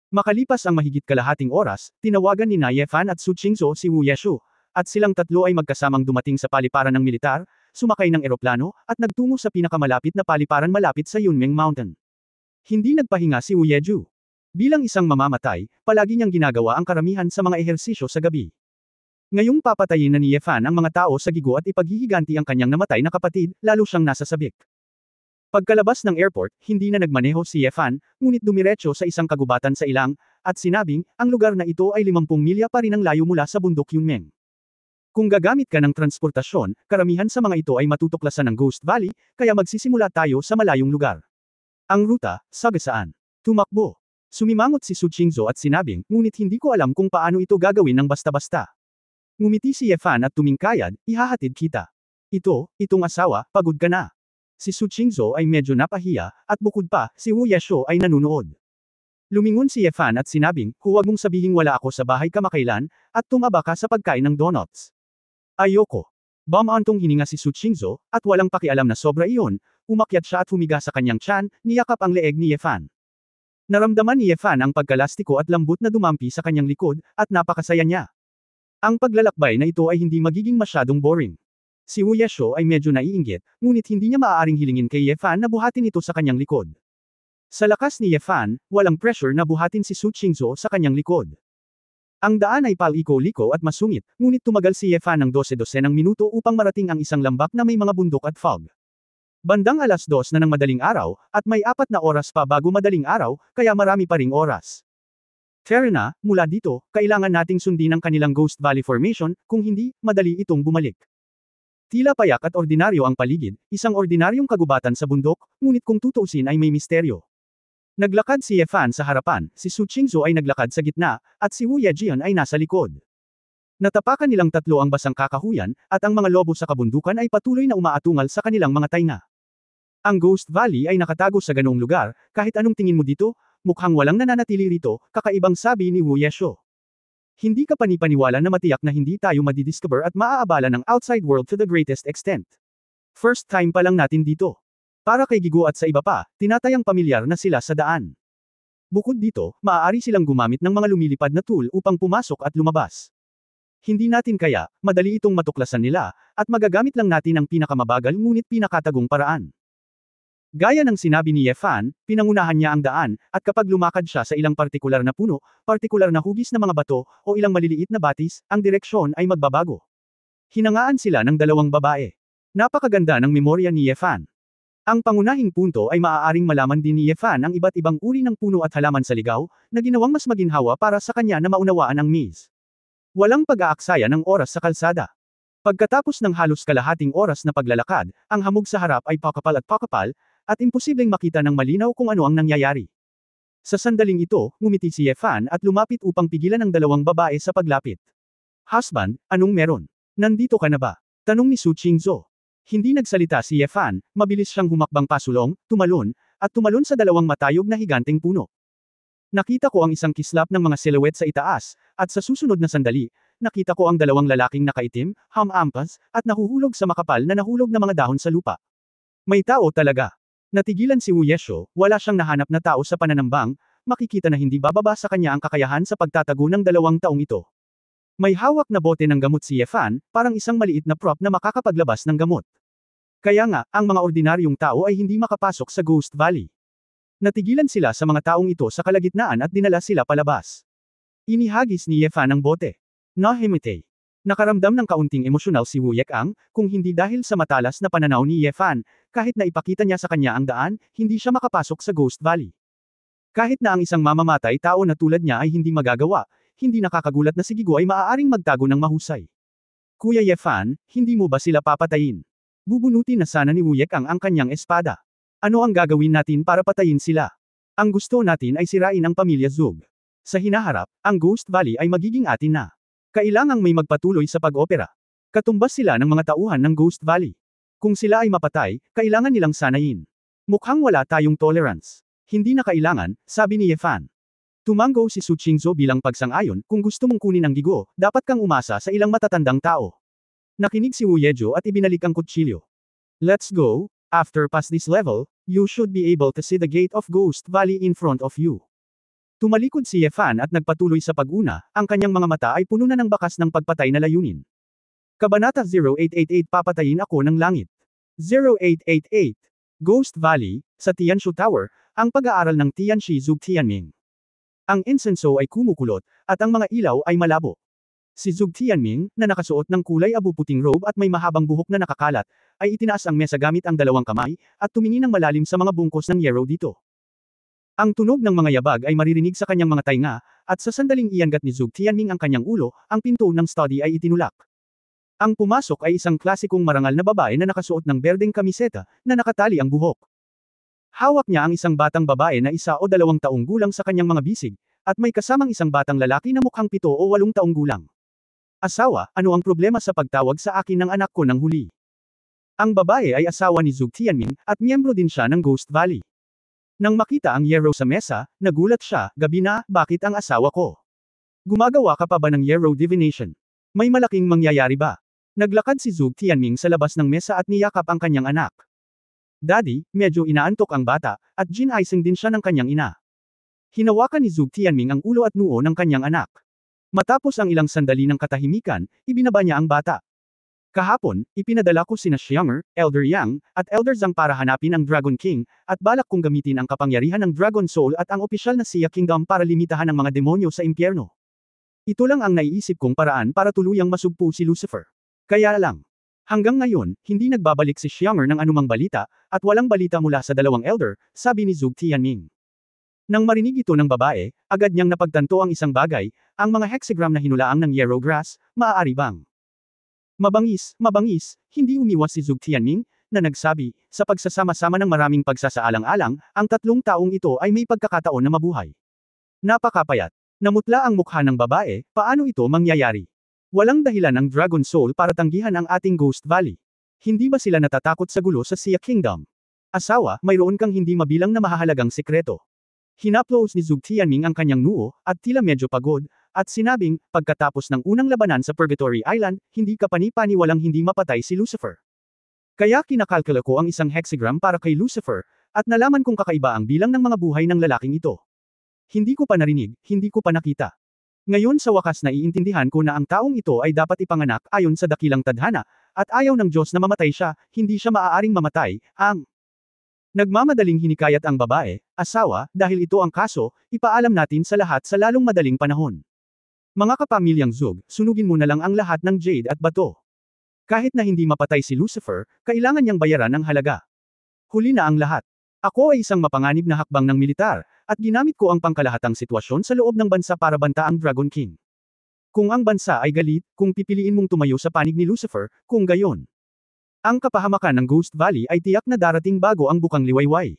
Speaker 1: Makalipas ang mahigit kalahating oras, tinawagan ni na Ye Fan at Su Qingzhou si Wu Yeshu, at silang tatlo ay magkasamang dumating sa paliparan ng militar, sumakay ng eroplano, at nagtungo sa pinakamalapit na paliparan malapit sa Yunming Mountain. Hindi nagpahinga si Wu Yeju. Bilang isang mamamatay, palagi niyang ginagawa ang karamihan sa mga ehersisyo sa gabi. Ngayong papatayin na ni Ye Fan ang mga tao sa gigo at ipaghihiganti ang kanyang namatay na kapatid, lalo siyang nasa sabik. Pagkalabas ng airport, hindi na nagmaneho si Ye Fan, ngunit dumiretso sa isang kagubatan sa ilang, at sinabing, ang lugar na ito ay 50 milya pa rin ang layo mula sa bundok Yunmeng. Kung gagamit ka ng transportasyon, karamihan sa mga ito ay matutuklasan ng Ghost Valley, kaya magsisimula tayo sa malayong lugar. Ang ruta, sagasaan. Tumakbo. Sumimangot si Su Qingzhou at sinabing, ngunit hindi ko alam kung paano ito gagawin ng basta-basta. Ngumiti si Ye Fan at tumingkayad, ihahatid kita. Itong asawa, pagod ka na. Si Su Qingzhou ay medyo napahiya, at bukod pa, si Wu Yeshu ay nanunood. Lumingon si Ye Fan at sinabing, huwag mong sabihing wala ako sa bahay kamakailan, at tumaba ka sa pagkain ng donuts. Ayoko. Bumantong hininga si Su Qingzhou, at walang pakialam na sobra iyon, umakyat siya at humiga sa kanyang tiyan, niyakap ang leeg ni Ye Fan. Naramdaman ni Ye Fan ang pagkalastiko at lambot na dumampi sa kanyang likod, at napakasaya niya. Ang paglalakbay na ito ay hindi magiging masyadong boring. Si Wu Yeshu ay medyo naiinggit, ngunit hindi niya maaaring hilingin kay Ye Fan na buhatin ito sa kanyang likod. Sa lakas ni Ye Fan, walang pressure na buhatin si Su Qingzhou sa kanyang likod. Ang daan ay paliko-liko at masungit, ngunit tumagal si Ye Fan ng 12 ng minuto upang marating ang isang lambak na may mga bundok at fog. Bandang 2:00 na ng madaling araw, at may 4 na oras pa bago madaling araw, kaya marami pa ring oras. Terina, mula dito, kailangan nating sundin ang kanilang Ghost Valley Formation, kung hindi, madali itong bumalik. Tila payak at ordinaryo ang paligid, isang ordinaryong kagubatan sa bundok, ngunit kung tutuusin ay may misteryo. Naglakad si Ye Fan sa harapan, si Su Qingzhou ay naglakad sa gitna, at si Wu Yejian ay nasa likod. Natapakan nilang tatlo ang basang kakahuyan, at ang mga lobo sa kabundukan ay patuloy na umaatungal sa kanilang mga tainga. Ang Ghost Valley ay nakatago sa ganoong lugar, kahit anong tingin mo dito, mukhang walang nananatili rito, kakaibang sabi ni Wu Yeshu. Hindi ka panipaniwala na matiyak na hindi tayo madidiscover at maaabala ng outside world to the greatest extent. First time pa lang natin dito. Para kay Gigo at sa iba pa, tinatayang pamilyar na sila sa daan. Bukod dito, maaari silang gumamit ng mga lumilipad na tool upang pumasok at lumabas. Hindi natin kaya, madali itong matuklasan nila, at magagamit lang natin ang pinakamabagal ngunit pinakatagong paraan. Gaya ng sinabi ni Ye Fan, pinangunahan niya ang daan, at kapag lumakad siya sa ilang partikular na puno, partikular na hugis na mga bato, o ilang maliliit na batis, ang direksyon ay magbabago. Hinangaan sila ng dalawang babae. Napakaganda ng memorya ni Ye Fan. Ang pangunahing punto ay maaaring malaman din ni Ye Fan ang iba't ibang uri ng puno at halaman sa ligaw, na ginawang mas maginhawa para sa kanya na maunawaan ang maze. Walang pag-aaksaya ng oras sa kalsada. Pagkatapos ng halos kalahating oras na paglalakad, ang hamog sa harap ay pakapal, at imposibleng makita ng malinaw kung ano ang nangyayari. Sa sandaling ito, ngumiti si Ye Fan at lumapit upang pigilan ang dalawang babae sa paglapit. Husband, anong meron? Nandito ka na ba? Tanong ni Su Qingzhou. Hindi nagsalita si Ye Fan, mabilis siyang humakbang pasulong, tumalon sa dalawang matayog na higanteng puno. Nakita ko ang isang kislap ng mga silhouette sa itaas, at sa susunod na sandali, nakita ko ang dalawang lalaking nakaitim, hamampas, at nahuhulog sa makapal na nahulog na mga dahon sa lupa. May tao talaga. Natigilan si Wu Yeshu, wala siyang nahanap na tao sa pananambang, makikita na hindi bababa sa kanya ang kakayahan sa pagtatago ng 2 taong ito. May hawak na bote ng gamot si Ye Fan, parang isang maliit na prop na makakapaglabas ng gamot. Kaya nga, ang mga ordinaryong tao ay hindi makapasok sa Ghost Valley. Natigilan sila sa mga taong ito sa kalagitnaan at dinala sila palabas. Inihagis ni Yefan ang bote. Nahimite. Nakaramdam ng kaunting emosyonal si Wu Yekang, kung hindi dahil sa matalas na pananaw ni Yefan, kahit na ipakita niya sa kanya ang daan, hindi siya makapasok sa Ghost Valley. Kahit na ang isang mamamatay tao na tulad niya ay hindi magagawa, hindi nakakagulat na si Gigo ay maaaring magtago ng mahusay. Kuya Yefan, hindi mo ba sila papatayin? Bubunutin na sana ni Wu Yekang ang kanyang espada. Ano ang gagawin natin para patayin sila? Ang gusto natin ay sirain ang pamilya Zug. Sa hinaharap, ang Ghost Valley ay magiging atin na. Kailangang may magpatuloy sa pag-opera. Katumbas sila ng mga tauhan ng Ghost Valley. Kung sila ay mapatay, kailangan nilang sanayin. Mukhang wala tayong tolerance. Hindi na kailangan, sabi ni Yefan. Tumango si Su Qingzhou bilang pagsang-ayon, kung gusto mong kunin ang Gigo, dapat kang umasa sa ilang matatandang tao. Nakinig si Wu Yejo at ibinalik ang kutsilyo. Let's go, after past this level, you should be able to see the gate of Ghost Valley in front of you. Tumalikod si Yefan at nagpatuloy sa pag-una, ang kanyang mga mata ay puno na ng bakas ng pagpatay na layunin. Kabanata 0888 Papatayin ako ng langit. 0888 Ghost Valley, sa Tianshu Tower, ang pag-aaral ng Tianshi Zug Tianming. Ang insenso ay kumukulot, at ang mga ilaw ay malabo. Si Zug Tianming, na nakasuot ng kulay abu-puting robe at may mahabang buhok na nakakalat, ay itinaas ang mesa gamit ang dalawang kamay, at tumingin ng malalim sa mga bungkos ng yero dito. Ang tunog ng mga yabag ay maririnig sa kanyang mga tainga, at sa sandaling iangat ni Zug Tianming ang kanyang ulo, ang pinto ng study ay itinulak. Ang pumasok ay isang klasikong marangal na babae na nakasuot ng berdeng kamiseta, na nakatali ang buhok. Hawak niya ang isang batang babae na 1 o 2 taong gulang sa kanyang mga bisig, at may kasamang isang batang lalaki na mukhang 7 o 8 taong gulang. Asawa, ano ang problema sa pagtawag sa akin ng anak ko ng huli? Ang babae ay asawa ni Zug Tianming, at miyembro din siya ng Ghost Valley. Nang makita ang yero sa mesa, nagulat siya, gabi na, bakit ang asawa ko? Gumagawa ka pa ba ng yero divination? May malaking mangyayari ba? Naglakad si Zug Tianming sa labas ng mesa at niyakap ang kanyang anak. Daddy, medyo inaantok ang bata, at ginaising din siya ng kanyang ina. Hinawakan ni Zug Tianming ang ulo at noo ng kanyang anak. Matapos ang ilang sandali ng katahimikan, ibinaba niya ang bata. Kahapon, ipinadala ko sina Xianger, Elder Yang, at Elder Zhang para hanapin ang Dragon King, at balak kong gamitin ang kapangyarihan ng Dragon Soul at ang opisyal na Xia Kingdom para limitahan ang mga demonyo sa impyerno. Ito lang ang naiisip kong paraan para tuluyang masugpo si Lucifer. Kaya lang. Hanggang ngayon, hindi nagbabalik si Xianger ng anumang balita, at walang balita mula sa dalawang elder, sabi ni Zug Tianming. Nang marinig ito ng babae, agad niyang napagtanto ang isang bagay, ang mga hexagram na hinulaang ng yellow grass, maaari bang? Mabangis, hindi umiwas si Zug Tianming, na nagsabi, sa pagsasama-sama ng maraming pagsasaalang-alang, ang 3 taong ito ay may pagkakataon na mabuhay. Napakapayat. Namutla ang mukha ng babae, paano ito mangyayari? Walang dahilan ang Dragon Soul para tanggihan ang ating Ghost Valley. Hindi ba sila natatakot sa gulo sa Xia Kingdom? Asawa, mayroon kang hindi mabilang na mahahalagang sikreto. Hinaplos ni Zug Tianming ang kanyang noo, at tila medyo pagod, at sinabing, pagkatapos ng unang labanan sa Purgatory Island, hindi ka pani-paniwalang hindi mapatay si Lucifer. Kaya kinakalkula ko ang isang hexagram para kay Lucifer, at nalaman kong kakaiba ang bilang ng mga buhay ng lalaking ito. Hindi ko pa narinig, hindi ko pa nakita. Ngayon sa wakas naiintindihan ko na ang taong ito ay dapat ipanganak ayon sa dakilang tadhana, at ayaw ng Diyos na mamatay siya, hindi siya maaaring mamatay, ang nagmamadaling hinikayat ang babae, asawa, dahil ito ang kaso, ipaalam natin sa lahat sa lalong madaling panahon. Mga kapamilyang Zug, sunugin mo na lang ang lahat ng jade at bato. Kahit na hindi mapatay si Lucifer, kailangan niyang bayaran ang halaga. Huli na ang lahat. Ako ay isang mapanganib na hakbang ng militar, at ginamit ko ang pangkalahatang sitwasyon sa loob ng bansa para banta ang Dragon King. Kung ang bansa ay galit, kung pipiliin mong tumayo sa panig ni Lucifer, kung gayon. Ang kapahamakan ng Ghost Valley ay tiyak na darating bago ang bukang liwayway.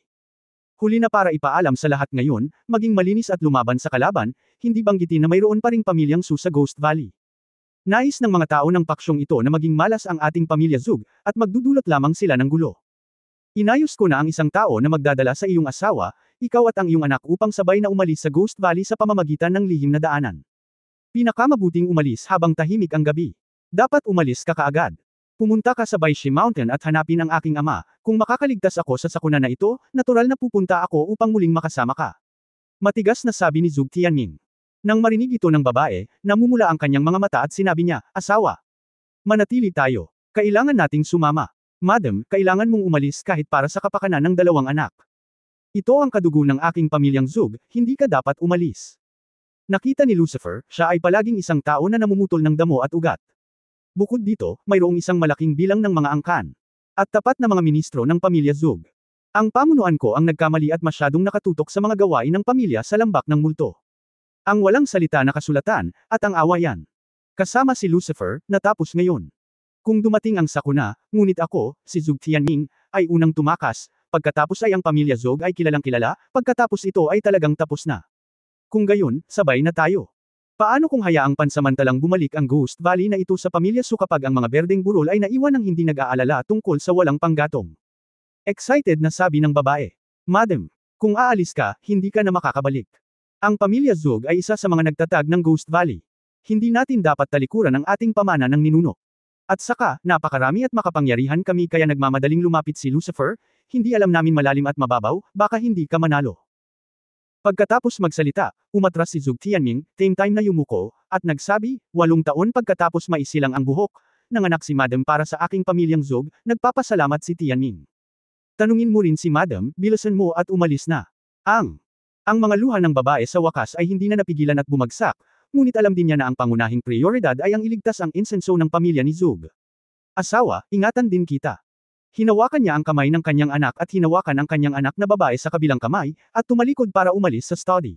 Speaker 1: Huli na para ipaalam sa lahat ngayon, maging malinis at lumaban sa kalaban, hindi banggitin na mayroon pa ring pamilyang Su sa Ghost Valley. Nais ng mga tao ng paksyong ito na maging malas ang ating pamilya Zug, at magdudulot lamang sila ng gulo. Inayos ko na ang isang tao na magdadala sa iyong asawa, ikaw at ang iyong anak upang sabay na umalis sa Ghost Valley sa pamamagitan ng lihim na daanan. Pinakamabuting umalis habang tahimik ang gabi. Dapat umalis ka kaagad. Pumunta ka sa Baishi Mountain at hanapin ang aking ama, kung makakaligtas ako sa sakuna na ito, natural na pupunta ako upang muling makasama ka. Matigas na sabi ni Zug Tianming. Nang marinig ito ng babae, namumula ang kanyang mga mata at sinabi niya, asawa. Manatili tayo. Kailangan nating sumama. Madam, kailangan mong umalis kahit para sa kapakanan ng 2 anak. Ito ang kadugo ng aking pamilyang Zug, hindi ka dapat umalis. Nakita ni Lucifer, siya ay palaging isang tao na namumutol ng damo at ugat. Bukod dito, mayroong isang malaking bilang ng mga angkan. At tapat na mga ministro ng pamilya Zug. Ang pamunuan ko ang nagkamali at masyadong nakatutok sa mga gawain ng pamilya sa lambak ng multo. Ang walang salita na kasulatan, at ang awayan. Kasama si Lucifer, natapos ngayon. Kung dumating ang sakuna, ngunit ako, si Zug Tianming, ay unang tumakas, pagkatapos ay ang pamilya Zug ay kilalang kilala, pagkatapos ito ay talagang tapos na. Kung gayon, sabay na tayo. Paano kung hayaang pansamantalang bumalik ang Ghost Valley na ito sa pamilya Su kapag ang mga berdeng burol ay naiwan ng hindi nag-aalala tungkol sa walang panggatong? Excited na sabi ng babae. Madam, kung aalis ka, hindi ka na makakabalik. Ang pamilya Zug ay isa sa mga nagtatag ng Ghost Valley. Hindi natin dapat talikuran ang ating pamana ng ninuno. At saka, napakarami at makapangyarihan kami kaya nagmamadaling lumapit si Lucifer, hindi alam namin malalim at mababaw, baka hindi ka manalo. Pagkatapos magsalita, umatras si Zug Tianming, same time na yumuko, at nagsabi, 8 taon pagkatapos maisilang ang buhok, nanganak si Madam para sa aking pamilyang Zug, nagpapasalamat si Tianming. Tanungin mo rin si Madam, bilisan mo at umalis na. Ang mga luha ng babae sa wakas ay hindi na napigilan at bumagsak, ngunit alam din niya na ang pangunahing prioridad ay ang iligtas ang insenso ng pamilya ni Zug. Asawa, ingatan din kita. Hinawakan niya ang kamay ng kanyang anak at hinawakan ang kanyang anak na babae sa kabilang kamay, at tumalikod para umalis sa study.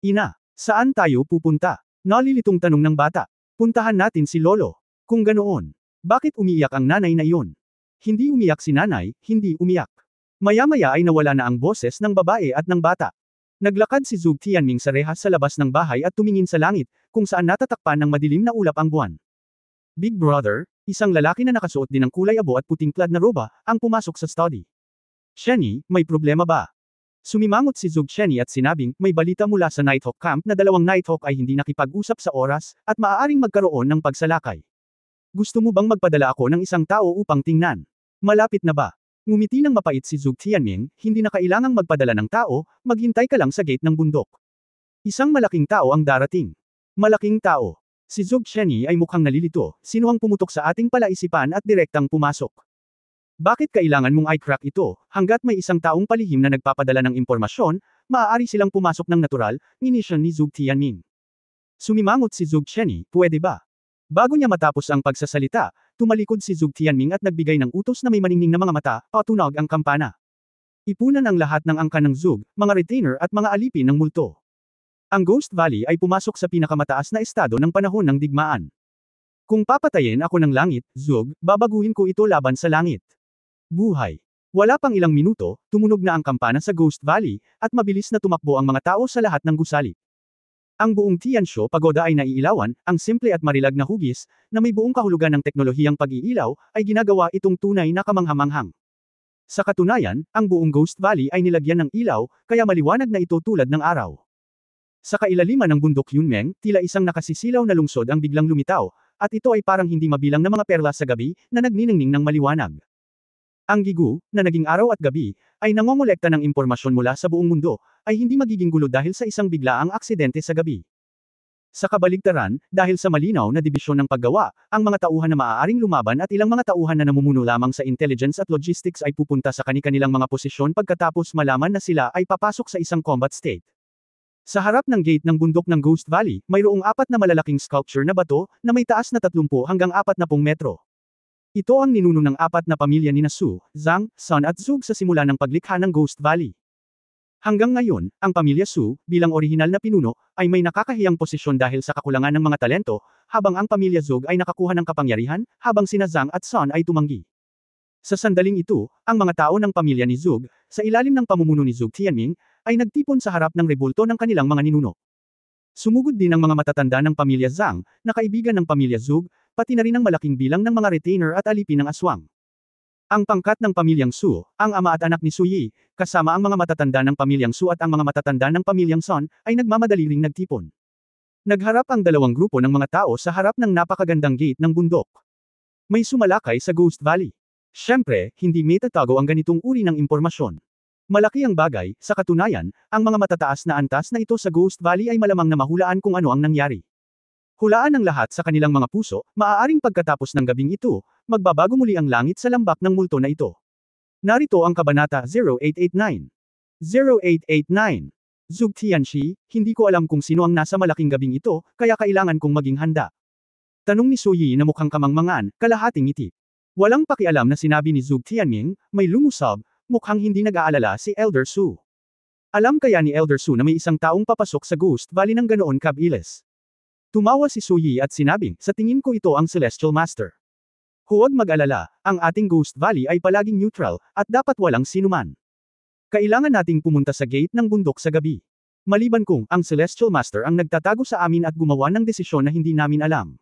Speaker 1: Ina, saan tayo pupunta? Nalilitong tanong ng bata. Puntahan natin si Lolo. Kung ganoon, bakit umiiyak ang nanay na iyon? Hindi umiyak si nanay, hindi umiyak. Maya-maya ay nawala na ang boses ng babae at ng bata. Naglakad si Zug Tianming sa rehas sa labas ng bahay at tumingin sa langit, kung saan natatakpan ng madilim na ulap ang buwan. Big Brother, isang lalaki na nakasuot din ng kulay abo at puting plaid na roba, ang pumasok sa study. Shenny, may problema ba? Sumimangot si Zug Shenny at sinabing, may balita mula sa Nighthawk Camp na 2 Nighthawk ay hindi nakipag-usap sa oras, at maaaring magkaroon ng pagsalakay. Gusto mo bang magpadala ako ng isang tao upang tingnan? Malapit na ba? Ngumiti ng mapait si Zug Tianming, hindi na kailangang magpadala ng tao, maghintay ka lang sa gate ng bundok. Isang malaking tao ang darating. Malaking tao. Si Zug Shenny ay mukhang nalilito, sino ang pumutok sa ating palaisipan at direktang pumasok? Bakit kailangan mong i-crack ito, hanggat may isang taong palihim na nagpapadala ng impormasyon, maaari silang pumasok ng natural, inisyon ni Zug Tianming. Sumimangot si Zug Shenny, pwede ba? Bago niya matapos ang pagsasalita, tumalikod si Zug Tianming at nagbigay ng utos na may maningning na mga mata, patunog ang kampana. Ipunan ang lahat ng angkan ng Zug, mga retainer at mga alipin ng multo. Ang Ghost Valley ay pumasok sa pinakamataas na estado ng panahon ng digmaan. Kung papatayin ako ng langit, Zug, babaguhin ko ito laban sa langit. Buhay. Wala pang ilang minuto, tumunog na ang kampana sa Ghost Valley, at mabilis na tumakbo ang mga tao sa lahat ng gusali. Ang buong Tianshu Pagoda ay naiilawan, ang simple at marilag na hugis, na may buong kahulugan ng teknolohiyang pag-iilaw, ay ginagawa itong tunay na kamanghamanghang. Sa katunayan, ang buong Ghost Valley ay nilagyan ng ilaw, kaya maliwanag na ito tulad ng araw. Sa kailaliman ng bundok Yunmeng, tila isang nakasisilaw na lungsod ang biglang lumitaw, at ito ay parang hindi mabilang na mga perla sa gabi, na nagniningning ng maliwanag. Ang Gigu, na naging araw at gabi, ay nangongolekta ng impormasyon mula sa buong mundo, ay hindi magiging gulo dahil sa isang biglaang aksidente sa gabi. Sa kabaligtaran, dahil sa malinaw na dibisyon ng paggawa, ang mga tauhan na maaaring lumaban at ilang mga tauhan na namumuno lamang sa intelligence at logistics ay pupunta sa kani-kanilang mga posisyon pagkatapos malaman na sila ay papasok sa isang combat state. Sa harap ng gate ng bundok ng Ghost Valley, mayroong 4 na malalaking sculpture na bato, na may taas na 30 hanggang 40 metro. Ito ang ninuno ng 4 na pamilya ni Su, Zhang, Sun at Zug sa simula ng paglikha ng Ghost Valley. Hanggang ngayon, ang pamilya Su, bilang orihinal na pinuno, ay may nakakahiyang posisyon dahil sa kakulangan ng mga talento, habang ang pamilya Zug ay nakakuha ng kapangyarihan, habang sina Zhang at Sun ay tumanggi. Sa sandaling ito, ang mga tao ng pamilya ni Zug, sa ilalim ng pamumuno ni Zug Tianming, ay nagtipon sa harap ng rebulto ng kanilang mga ninuno. Sumugod din ang mga matatanda ng pamilya Zhang, na kaibigan ng pamilya Zug, pati na rin ang malaking bilang ng mga retainer at alipin ng aswang. Ang pangkat ng pamilyang Su, ang ama at anak ni Su Yi, kasama ang mga matatanda ng pamilyang Su at ang mga matatanda ng pamilyang Sun, ay nagmamadali ring nagtipon. Nagharap ang dalawang grupo ng mga tao sa harap ng napakagandang gate ng bundok. May sumalakay sa Ghost Valley. Siyempre, hindi may tatago ang ganitong uri ng impormasyon. Malaki ang bagay, sa katunayan, ang mga matataas na antas na ito sa Ghost Valley ay malamang na mahulaan kung ano ang nangyari. Hulaan ng lahat sa kanilang mga puso, maaaring pagkatapos ng gabing ito, magbabago muli ang langit sa lambak ng multo na ito. Narito ang Kabanata 0889. 0889. Zhuge Tianxi, hindi ko alam kung sino ang nasa malaking gabing ito, kaya kailangan kong maging handa. Tanong ni Su Yi na mukhang kamangmangan, kalahating ngiti. Walang pakialam na sinabi ni Zhuge Tianming, may lumusob, mukhang hindi nag-aalala si Elder Su. Alam kaya ni Elder Su na may isang taong papasok sa Ghost Valley ng ganoon kabilis. Tumawa si Su Yi at sinabing, sa tingin ko ito ang Celestial Master. Huwag mag-alala, ang ating Ghost Valley ay palaging neutral, at dapat walang sinuman. Kailangan nating pumunta sa gate ng bundok sa gabi. Maliban kung ang Celestial Master ang nagtatago sa amin at gumawa ng desisyon na hindi namin alam.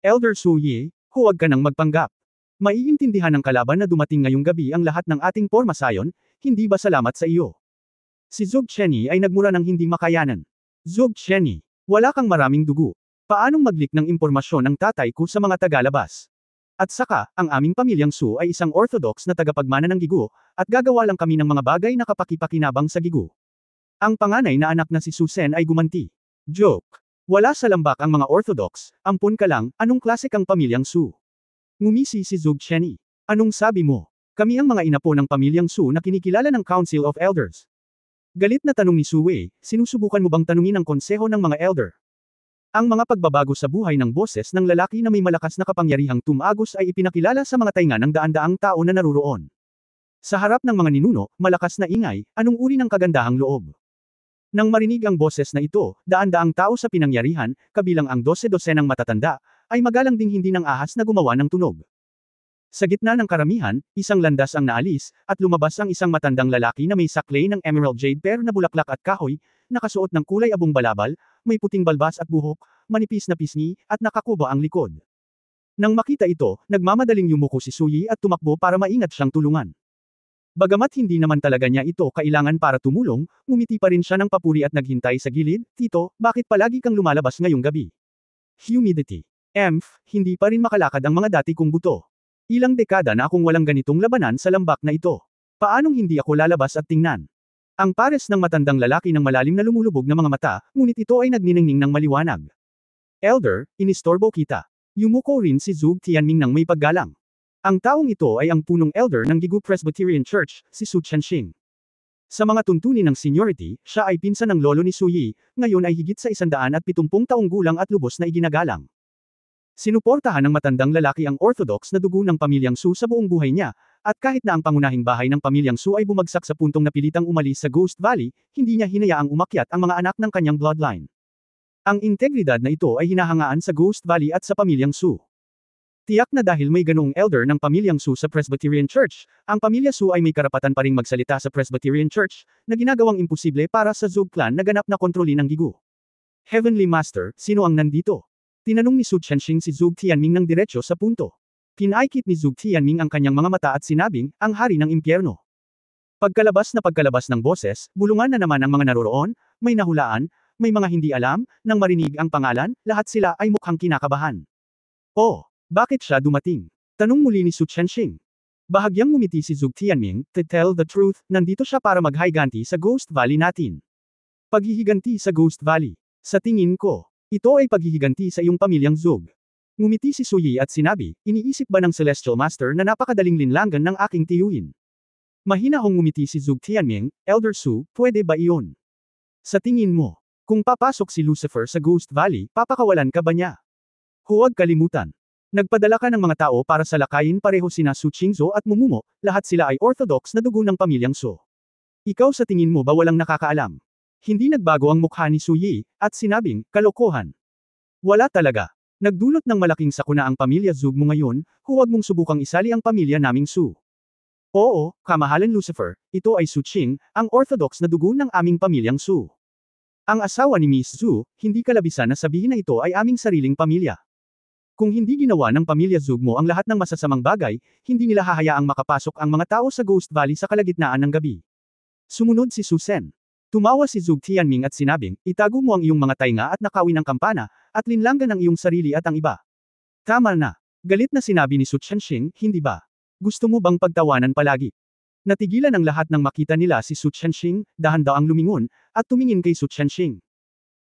Speaker 1: Elder Su Yi, huwag ka nang magpanggap. Maiintindihan ng kalaban na dumating ngayong gabi ang lahat ng ating pormasayon, hindi ba salamat sa iyo? Si Zhuge Chenyi ay nagmura ng hindi makayanan. Zhuge Chenyi, wala kang maraming dugo. Paanong mag-leak ng impormasyon ng tatay ko sa mga tagalabas? At saka, ang aming pamilyang Su ay isang orthodox na tagapagmana ng Gigu, at gagawa lang kami ng mga bagay na kapakipakinabang sa Gigu. Ang panganay na anak na si Su Sen ay gumanti. Joke. Wala sa lambak ang mga orthodox, ampun ka lang, anong klase kang pamilyang Su? Ngumisi si Zhuge Chenyi. Anong sabi mo? Kami ang mga inapo ng pamilyang Su na kinikilala ng Council of Elders. Galit na tanong ni Su Wei, sinusubukan mo bang tanungin ang konseho ng mga elder? Ang mga pagbabago sa buhay ng boses ng lalaki na may malakas na kapangyarihang tumagos ay ipinakilala sa mga tainga ng daan-daang tao na naruroon. Sa harap ng mga ninuno, malakas na ingay, anong uri ng kagandahang loob? Nang marinig ang boses na ito, daan-daang tao sa pinangyarihan, kabilang ang 12-dosenang matatanda, ay magalang ding hindi ng ahas na gumawa ng tunog. Sa gitna ng karamihan, isang landas ang naalis, at lumabas ang isang matandang lalaki na may saklay ng emerald jade pear na bulaklak at kahoy, nakasuot ng kulay abong balabal, may puting balbas at buhok, manipis na pisngi, at nakakuba ang likod. Nang makita ito, nagmamadaling yumuko si Su Yi at tumakbo para maingat siyang tulungan. Bagamat hindi naman talaga niya ito kailangan para tumulong, ngumiti pa rin siya ng papuri at naghintay sa gilid, Tito, bakit palagi kang lumalabas ngayong gabi? Humidity. Hindi pa rin makalakad ang mga dati kong buto. Ilang dekada na akong walang ganitong labanan sa lambak na ito. Paanong hindi ako lalabas at tingnan? Ang pares ng matandang lalaki ng malalim na lumulubog na mga mata, ngunit ito ay nagniningning ng maliwanag. Elder, inistorbo kita. Yumuko rin si Zhuge Tianming ng may paggalang. Ang taong ito ay ang punong elder ng Gigu Presbyterian Church, si Su Chenxing. Sa mga tuntunin ng seniority, siya ay pinsan ng lolo ni Su Yi, ngayon ay higit sa 170 taong gulang at lubos na iginagalang. Sinuportahan ng matandang lalaki ang orthodox na dugo ng pamilyang Su sa buong buhay niya, at kahit na ang pangunahing bahay ng pamilyang Su ay bumagsak sa puntong napilitang umalis sa Ghost Valley, hindi niya hinayaang umakyat ang mga anak ng kanyang bloodline. Ang integridad na ito ay hinahangaan sa Ghost Valley at sa pamilyang Su. Tiyak na dahil may ganoong elder ng pamilyang Su sa Presbyterian Church, ang pamilya Su ay may karapatan pa ring magsalita sa Presbyterian Church, na ginagawang imposible para sa Zhuge clan na ganap na kontrolin ang Gigu. Heavenly Master, sino ang nandito? Tinanong ni Su Chenxing si Zhuge Tianming ng diretsyo sa punto. Pinaikit ni Zhuge Tianming ang kanyang mga mata at sinabing, ang hari ng impyerno. Pagkalabas ng boses, bulungan na naman ang mga naroroon, may nahulaan, may mga hindi alam, nang marinig ang pangalan, lahat sila ay mukhang kinakabahan. Oh, bakit siya dumating? Tanong muli ni Su Chenxing. Bahagyang ngumiti si Zhuge Tianming, to tell the truth, nandito siya para maghiganti sa Ghost Valley natin. Paghihiganti sa Ghost Valley. Sa tingin ko, ito ay paghihiganti sa iyong pamilyang Zhuge. Ngumiti si Su Yi at sinabi, iniisip ba ng Celestial Master na napakadaling linlangan ng aking tiyuhin? Mahinahong ngumiti si Zhuge Tianming, Elder Su, pwede ba iyon? Sa tingin mo, kung papasok si Lucifer sa Ghost Valley, papakawalan ka ba niya? Huwag kalimutan. Nagpadala ka ng mga tao para salakayin pareho sina Su Qingzhou at Mumumo, lahat sila ay orthodox na dugo ng pamilyang Su. Ikaw sa tingin mo ba walang nakakaalam? Hindi nagbago ang mukha ni Su Yi, at sinabing, kalokohan. Wala talaga. Nagdulot ng malaking sakuna ang pamilya Zhuge mo ngayon, huwag mong subukang isali ang pamilya naming Su. Oo, kamahalan Lucifer, ito ay Su Qing, ang orthodox na dugo ng aming pamilyang Su. Ang asawa ni Miss Zhu, hindi kalabisan na sabihin na ito ay aming sariling pamilya. Kung hindi ginawa ng pamilya Zhuge mo ang lahat ng masasamang bagay, hindi nila hahayaang makapasok ang mga tao sa Ghost Valley sa kalagitnaan ng gabi. Sumunod si Su Sen. Tumawa si Zhuge Tianming at sinabing, itago mo ang iyong mga tainga at nakawin ang kampana, at linlangan ang iyong sarili at ang iba. Tama na. Galit na sinabi ni Su Chenxing, hindi ba? Gusto mo bang pagtawanan palagi? Natigilan ang lahat nang makita nila si Su Chenxing, dahan-daang lumingon, at tumingin kay Su Chenxing.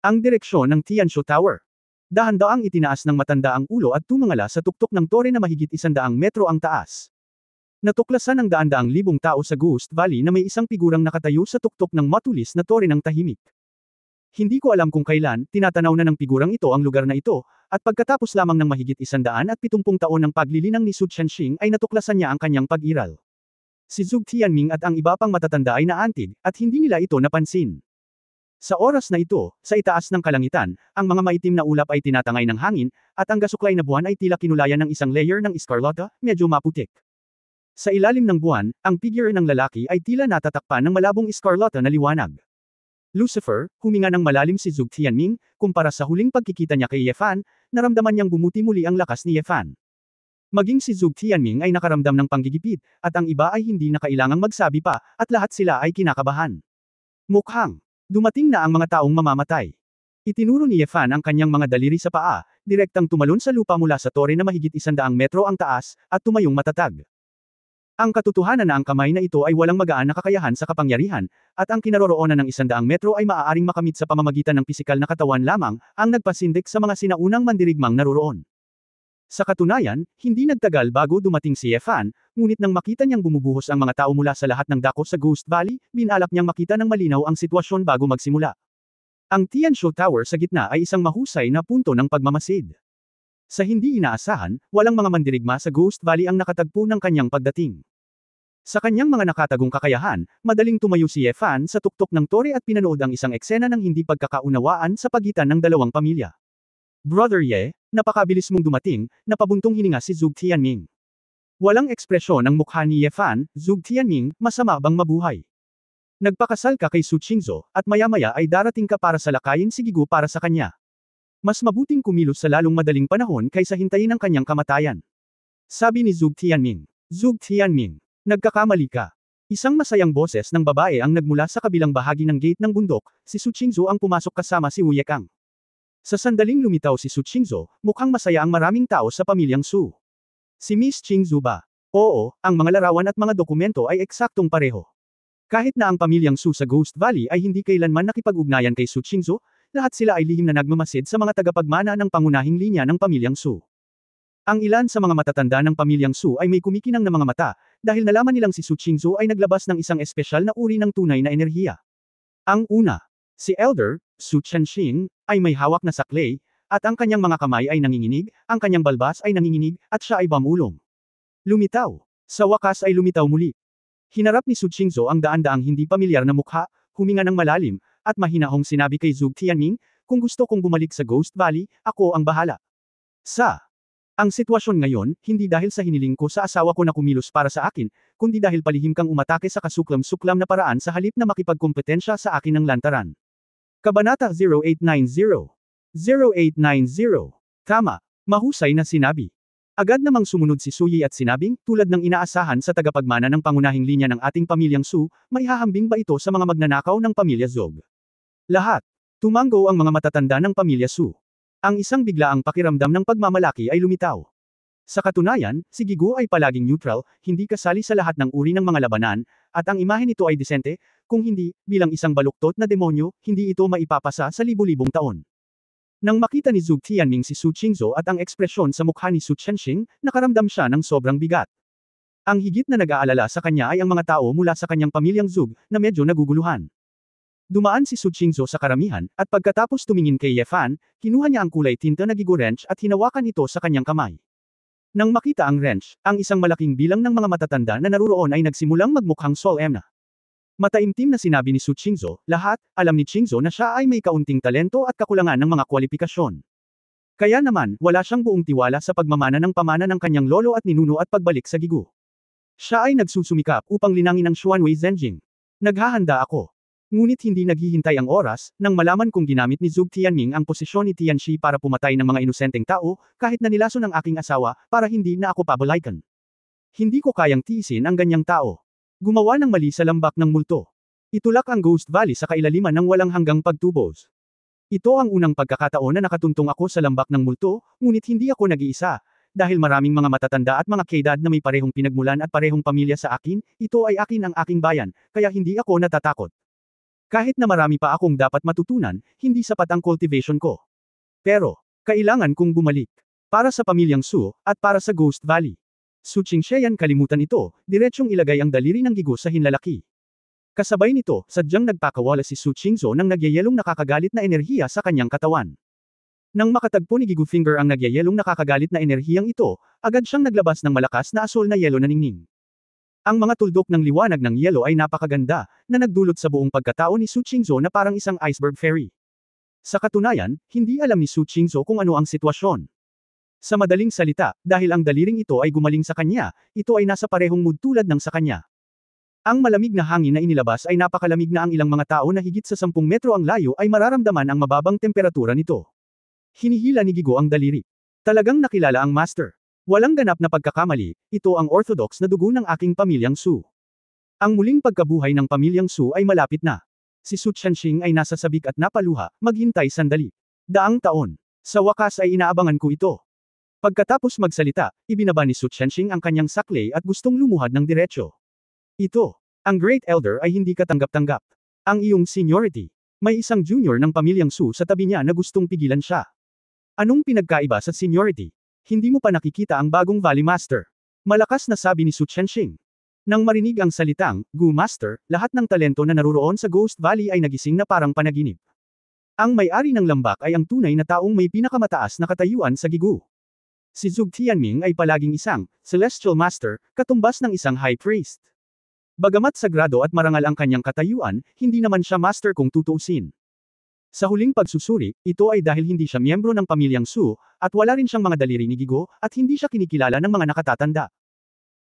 Speaker 1: Ang direksyon ng Tianshu Tower. Dahan-daang itinaas ng matanda ang ulo at tumingala sa tuktok ng tore na mahigit 100 metro ang taas. Natuklasan ng daan-daang libong tao sa Ghost Valley na may isang figurang nakatayo sa tuktok ng matulis na tore ng tahimik. Hindi ko alam kung kailan, tinatanaw na ng figurang ito ang lugar na ito, at pagkatapos lamang ng mahigit 170 taon ng paglilinang ni Su Qianxing ay natuklasan niya ang kanyang pag-iral. Si Zhuge Tianming at ang iba pang matatanda ay naantig, at hindi nila ito napansin. Sa oras na ito, sa itaas ng kalangitan, ang mga maitim na ulap ay tinatangay ng hangin, at ang gasuklay na buwan ay tila kinulayan ng isang layer ng escarlata, medyo maputik. Sa ilalim ng buwan, ang figure ng lalaki ay tila natatakpan ng malabong escarlata na liwanag. Lucifer, huminga ng malalim si Zhuge Tianming, kumpara sa huling pagkikita niya kay Ye Fan, naramdaman niyang bumuti muli ang lakas ni Ye Fan. Maging si Zhuge Tianming ay nakaramdam ng panggigipit, at ang iba ay hindi na kailangang magsabi pa, at lahat sila ay kinakabahan. Mukhang, dumating na ang mga taong mamamatay. Itinuro ni Ye Fan ang kanyang mga daliri sa paa, direktang tumalon sa lupa mula sa tore na mahigit 100 metro ang taas, at tumayong matatag. Ang katotohanan na ang kamay na ito ay walang magaan na kakayahan sa kapangyarihan, at ang kinaroroonan ng 100 metro ay maaaring makamit sa pamamagitan ng pisikal na katawan lamang, ang nagpasindik sa mga sinaunang mandirigmang naroroon. Sa katunayan, hindi nagtagal bago dumating si Ye Fan, ngunit nang makita niyang bumubuhos ang mga tao mula sa lahat ng dako sa Ghost Valley, binalak niyang makita ng malinaw ang sitwasyon bago magsimula. Ang Tianshu Tower sa gitna ay isang mahusay na punto ng pagmamasid. Sa hindi inaasahan, walang mga mandirigma sa Ghost Valley ang nakatagpo ng kanyang pagdating. Sa kanyang mga nakatagong kakayahan, madaling tumayo si Ye Fan sa tuktok ng tore at pinanood ang isang eksena ng hindi pagkakaunawaan sa pagitan ng dalawang pamilya. Brother Ye, napakabilis mong dumating, napabuntong hininga si Zhuge Tianming. Walang ekspresyon ang mukha ni Ye Fan, Zhuge Tianming, masama bang mabuhay? Nagpakasal ka kay Su Qingzhou, at maya-maya ay darating ka para salakayin si Gigu para sa kanya. Mas mabuting kumilos sa lalong madaling panahon kaysa hintayin ang kanyang kamatayan. Sabi ni Zhuge Tianming. Zhuge Tianming, nagkakamali ka. Isang masayang boses ng babae ang nagmula sa kabilang bahagi ng gate ng bundok, si Su Qingzhou ang pumasok kasama si Wu Yekang. Sa sandaling lumitaw si Su Qingzhou, mukhang masaya ang maraming tao sa pamilyang Su. Si Miss Qingzhou ba? Oo, ang mga larawan at mga dokumento ay eksaktong pareho. Kahit na ang pamilyang Su sa Ghost Valley ay hindi kailanman nakipag-ugnayan kay Su Qingzhou, lahat sila ay lihim na nagmamasid sa mga tagapagmana ng pangunahing linya ng pamilyang Su. Ang ilan sa mga matatanda ng pamilyang Su ay may kumikinang na mga mata, dahil nalaman nilang si Su Qingzhou ay naglabas ng isang espesyal na uri ng tunay na enerhiya. Ang una, si Elder, Su Qianxing, ay may hawak na saklay, at ang kanyang mga kamay ay nanginginig, ang kanyang balbas ay nanginginig, at siya ay bamulong. Lumitaw. Sa wakas ay lumitaw muli. Hinarap ni Su Qingzhou ang daan-daang hindi pamilyar na mukha, huminga ng malalim, at mahinahong sinabi kay Zhuge Tianming, kung gusto kong bumalik sa Ghost Valley, ako ang bahala. Ang sitwasyon ngayon, hindi dahil sa hiniling ko sa asawa ko na kumilos para sa akin, kundi dahil palihim kang umatake sa kasuklam-suklam na paraan sa halip na makipagkompetensya sa akin ng lantaran. Kabanata 0890. 0890. Tama. Mahusay na sinabi. Agad namang sumunod si Su Yi at sinabing, tulad ng inaasahan sa tagapagmana ng pangunahing linya ng ating pamilyang Su, may hahambing ba ito sa mga magnanakaw ng pamilya Zog? Lahat. Tumango ang mga matatanda ng pamilya Su. Ang isang biglaang pakiramdam ng pagmamalaki ay lumitaw. Sa katunayan, si Gigu ay palaging neutral, hindi kasali sa lahat ng uri ng mga labanan, at ang imahe nito ay disente, kung hindi, bilang isang baluktot na demonyo, hindi ito maipapasa sa libu-libong taon. Nang makita ni Zhuge Tianming si Su Qingzhou at ang ekspresyon sa mukha ni Su Qianxing, nakaramdam siya ng sobrang bigat. Ang higit na nag-aalala sa kanya ay ang mga tao mula sa kanyang pamilyang Zhuge, na medyo naguguluhan. Dumaan si Su Qingzhou sa karamihan, at pagkatapos tumingin kay Ye Fan, kinuha niya ang kulay tinta na Gigu wrench at hinawakan ito sa kanyang kamay. Nang makita ang wrench, ang isang malaking bilang ng mga matatanda na naruroon ay nagsimulang magmukhang solemn na. Mataimtim na sinabi ni Su Qingzhou, lahat, alam ni Qingzhou na siya ay may kaunting talento at kakulangan ng mga kwalifikasyon. Kaya naman, wala siyang buong tiwala sa pagmamana ng pamana ng kanyang lolo at ninuno at pagbalik sa Gigu. Siya ay nagsusumikap upang linangin ang Xuanwei Zhenjing. Naghahanda ako. Ngunit hindi naghihintay ang oras, nang malaman kong ginamit ni Zhuge Tianming ang posisyon ni Tianxi para pumatay ng mga inosenteng tao, kahit na nilason ng aking asawa, para hindi na ako pabalaykan. Hindi ko kayang tiisin ang ganyang tao. Gumawa ng mali sa lambak ng multo. Itulak ang Ghost Valley sa kailaliman ng walang hanggang pagtubos. Ito ang unang pagkakataon na nakatuntong ako sa lambak ng multo, ngunit hindi ako nag-iisa. Dahil maraming mga matatanda at mga kaedad na may parehong pinagmulan at parehong pamilya sa akin, ito ay akin ang aking bayan, kaya hindi ako natatakot. Kahit na marami pa akong dapat matutunan, hindi sapat ang cultivation ko. Pero, kailangan kong bumalik. Para sa pamilyang Su, at para sa Ghost Valley. Su Qingxian kalimutan ito, diretsyong ilagay ang daliri ng gigo sa hinlalaki. Kasabay nito, sadyang nagpakawala si Su Qingzhou ng nagyayelong nakakagalit na enerhiya sa kanyang katawan. Nang makatagpo ni Gigu Finger ang nagyayelong nakakagalit na enerhiyang ito, agad siyang naglabas ng malakas na asul na yelo na ningning. Ang mga tuldok ng liwanag ng yelo ay napakaganda, na nagdulot sa buong pagkatao ni Su Qingzhou na parang isang iceberg fairy. Sa katunayan, hindi alam ni Su Qingzhou kung ano ang sitwasyon. Sa madaling salita, dahil ang daliring ito ay gumaling sa kanya, ito ay nasa parehong mood tulad ng sa kanya. Ang malamig na hangin na inilabas ay napakalamig na ang ilang mga tao na higit sa 10 metro ang layo ay mararamdaman ang mababang temperatura nito. Hinihila ni Gigo ang daliri. Talagang nakilala ang master. Walang ganap na pagkakamali, ito ang orthodox na dugo ng aking pamilyang Su. Ang muling pagkabuhay ng pamilyang Su ay malapit na. Si Su Qianxing ay nasa sabik at napaluha, maghintay sandali. Daang taon. Sa wakas ay inaabangan ko ito. Pagkatapos magsalita, ibinaba ni Su Qianxing ang kanyang saklay at gustong lumuhad ng diretsyo. Ito, ang Great Elder ay hindi katanggap-tanggap. Ang iyong seniority. May isang junior ng pamilyang Su sa tabi niya na gustong pigilan siya. Anong pinagkaiba sa seniority? Hindi mo pa nakikita ang bagong Valley Master. Malakas na sabi ni Su Qianxing. Nang marinig ang salitang, Gu Master, lahat ng talento na naruroon sa Ghost Valley ay nagising na parang panaginip. Ang may-ari ng lambak ay ang tunay na taong may pinakamataas na katayuan sa Gigu. Si Zhuge Tianming ay palaging isang Celestial Master, katumbas ng isang High Priest. Bagamat sagrado at marangal ang kanyang katayuan, hindi naman siya Master kung tutuusin. Sa huling pagsusuri, ito ay dahil hindi siya miyembro ng pamilyang Su, at wala rin siyang mga daliri ni Gigo, at hindi siya kinikilala ng mga nakatatanda.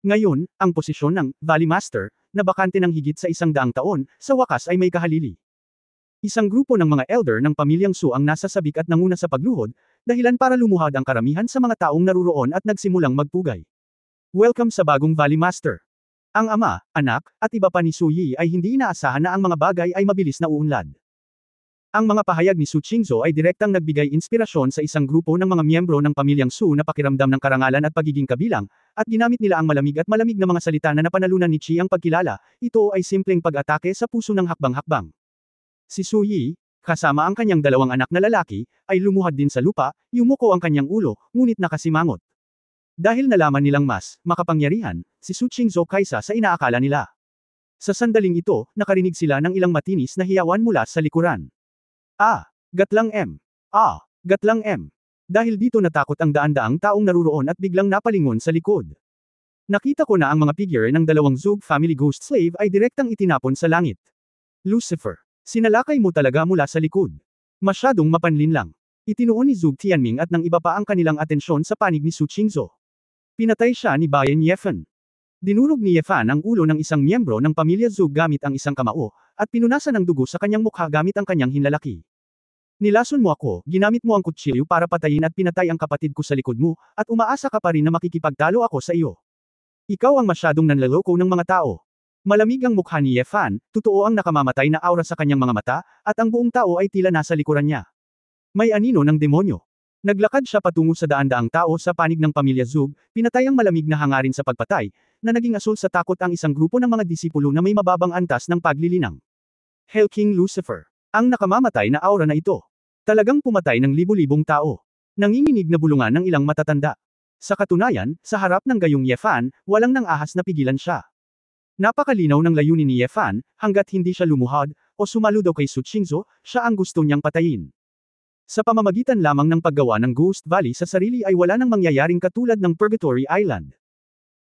Speaker 1: Ngayon, ang posisyon ng Valley Master, na bakante ng higit sa 100 taon, sa wakas ay may kahalili. Isang grupo ng mga elder ng pamilyang Su ang nasa sabik at nanguna sa pagluhod, dahilan para lumuhad ang karamihan sa mga taong naruroon at nagsimulang magpugay. Welcome sa bagong Valley Master. Ang ama, anak, at iba pa ni Su Yi ay hindi inaasahan na ang mga bagay ay mabilis na uunlad. Ang mga pahayag ni Su Qingzhou ay direktang nagbigay inspirasyon sa isang grupo ng mga miyembro ng pamilyang Su na pakiramdam ng karangalan at pagiging kabilang, at ginamit nila ang malamig at malamig na mga salita na napanalunan ni Qi ang pagkilala, ito ay simpleng pag-atake sa puso ng hakbang-hakbang. Si Su Yi, kasama ang kanyang dalawang anak na lalaki, ay lumuhad din sa lupa, yumuko ang kanyang ulo, ngunit nakasimangot. Dahil nalaman nilang mas makapangyarihan, si Su Qingzhou kaysa sa inaakala nila. Sa sandaling ito, nakarinig sila ng ilang matinis na hiyawan mula sa likuran. Gatlang M. Gatlang M. Dahil dito natakot ang daan-daang taong naruroon at biglang napalingon sa likod. Nakita ko na ang mga figure ng dalawang Zhuge family ghost slave ay direktang itinapon sa langit. Lucifer. Sinalakay mo talaga mula sa likod. Masyadong mapanlin lang. Itinuon ni Zhuge Tianming at ng iba pa ang kanilang atensyon sa panig ni Su Qingzhou. Pinatay siya ni Bayan Yefan. Dinurog ni Yefan ang ulo ng isang miyembro ng pamilya Zhuge gamit ang isang kamao, at pinunasan ng dugo sa kanyang mukha gamit ang kanyang hinlalaki. Nilason mo ako, ginamit mo ang kutsilyo para patayin at pinatay ang kapatid ko sa likod mo, at umaasa ka pa rin na makikipagtalo ako sa iyo. Ikaw ang masyadong nanlaloko ng mga tao. Malamig ang mukha ni Yefan, totoo ang nakamamatay na aura sa kanyang mga mata, at ang buong tao ay tila nasa likuran niya. May anino ng demonyo. Naglakad siya patungo sa daan-daang tao sa panig ng pamilya Zhuge, pinatay ang malamig na hangarin sa pagpatay, na naging asul sa takot ang isang grupo ng mga disipulo na may mababang antas ng paglilinang. Hell King Lucifer. Ang nakamamatay na aura na ito. Talagang pumatay ng libu-libong tao. Nanginginig na bulungan ng ilang matatanda. Sa katunayan, sa harap ng gayong Yefan, walang nang ahas na pigilan siya. Napakalinaw ng layunin ni Yefan, hanggat hindi siya lumuhad, o sumalo daw kay Su Qingzhou, siya ang gusto niyang patayin. Sa pamamagitan lamang ng paggawa ng Ghost Valley sa sarili ay wala nang mangyayaring katulad ng Purgatory Island.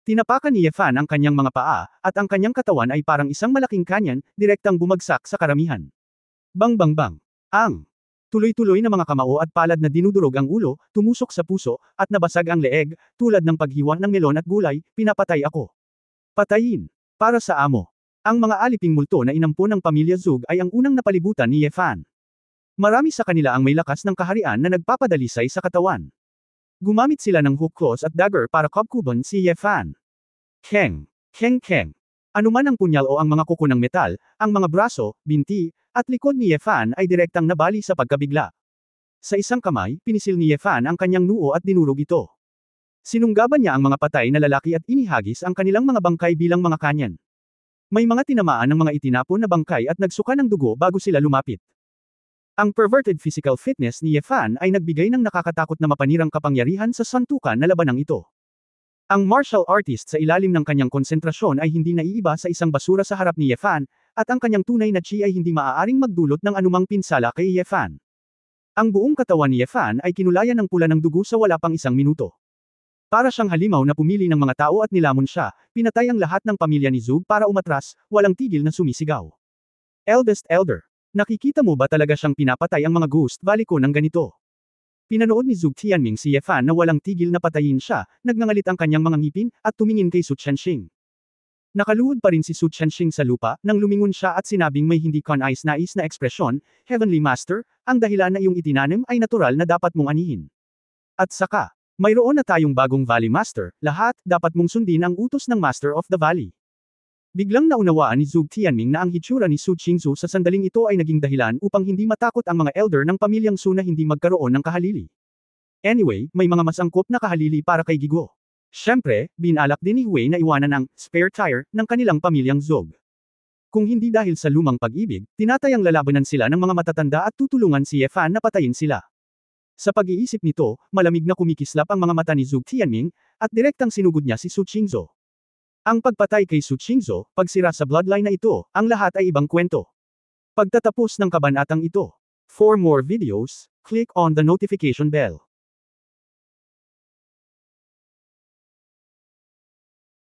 Speaker 1: Tinapakan ni Yefan ang kanyang mga paa, at ang kanyang katawan ay parang isang malaking kanyan, direktang bumagsak sa karamihan. Bang bang bang. Ang tuloy-tuloy na mga kamao at palad na dinudurog ang ulo, tumusok sa puso, at nabasag ang leeg, tulad ng paghiwa ng melon at gulay, pinapatay ako. Patayin. Para sa amo. Ang mga aliping multo na inampon ng pamilya Zhuge ay ang unang napalibutan ni Yefan. Marami sa kanila ang may lakas ng kaharian na nagpapadalisay sa katawan. Gumamit sila ng hook claws at dagger para kabkuban si Yefan. Keng. Keng keng. Anuman ang punyal o ang mga kuko ng metal, ang mga braso, binti, at likod ni Yefan ay direktang nabali sa pagkabigla. Sa isang kamay, pinisil ni Yefan ang kanyang noo at dinurog ito. Sinunggaban niya ang mga patay na lalaki at inihagis ang kanilang mga bangkay bilang mga kanyan. May mga tinamaan ng mga itinapon na bangkay at nagsuka ng dugo bago sila lumapit. Ang perverted physical fitness ni Yefan ay nagbigay ng nakakatakot na mapanirang kapangyarihan sa santukan na labanang ito. Ang martial artist sa ilalim ng kanyang konsentrasyon ay hindi naiiba sa isang basura sa harap ni Ye Fan, at ang kanyang tunay na chi ay hindi maaaring magdulot ng anumang pinsala kay Ye Fan. Ang buong katawan ni Ye Fan ay kinulayan ng pula ng dugo sa wala pang 1 minuto. Para siyang halimaw na pumili ng mga tao at nilamon siya, pinatay ang lahat ng pamilya ni Zug para umatras, walang tigil na sumisigaw. Eldest Elder, nakikita mo ba talaga siyang pinapatay ang mga Ghost Valley ko ng ganito? Pinanood ni Zug Tianming si Ye Fan na walang tigil na patayin siya, nagngangalit ang kanyang mga ngipin, at tumingin kay Su Chenxing. Nakaluhod pa rin si Su Chenxing sa lupa, nang lumingon siya at sinabing may hindi kanais nais na ekspresyon, Heavenly Master, ang dahilan na iyong itinanim ay natural na dapat mong anihin. At saka, mayroon na tayong bagong Valley Master, lahat, dapat mong sundin ang utos ng Master of the Valley. Biglang naunawaan ni Zug Tianming na ang hitsura ni Su Qingzu sa sandaling ito ay naging dahilan upang hindi matakot ang mga elder ng pamilyang Su na hindi magkaroon ng kahalili. Anyway, may mga mas angkop na kahalili para kay Gigo. Siyempre, binalak din ni Wei na iwanan ang spare tire ng kanilang pamilyang Zog. Kung hindi dahil sa lumang pag-ibig, tinatayang lalabanan sila ng mga matatanda at tutulungan si Ye Fan na patayin sila. Sa pag-iisip nito, malamig na kumikislap ang mga mata ni Zug Tianming, at direktang sinugod niya si Su Qingzu. Ang pagpatay kay Su Qingzu, pagsira sa bloodline na ito, ang lahat ay ibang kwento. Pagtatapos ng kabanatang ito. For more videos, click on the notification bell.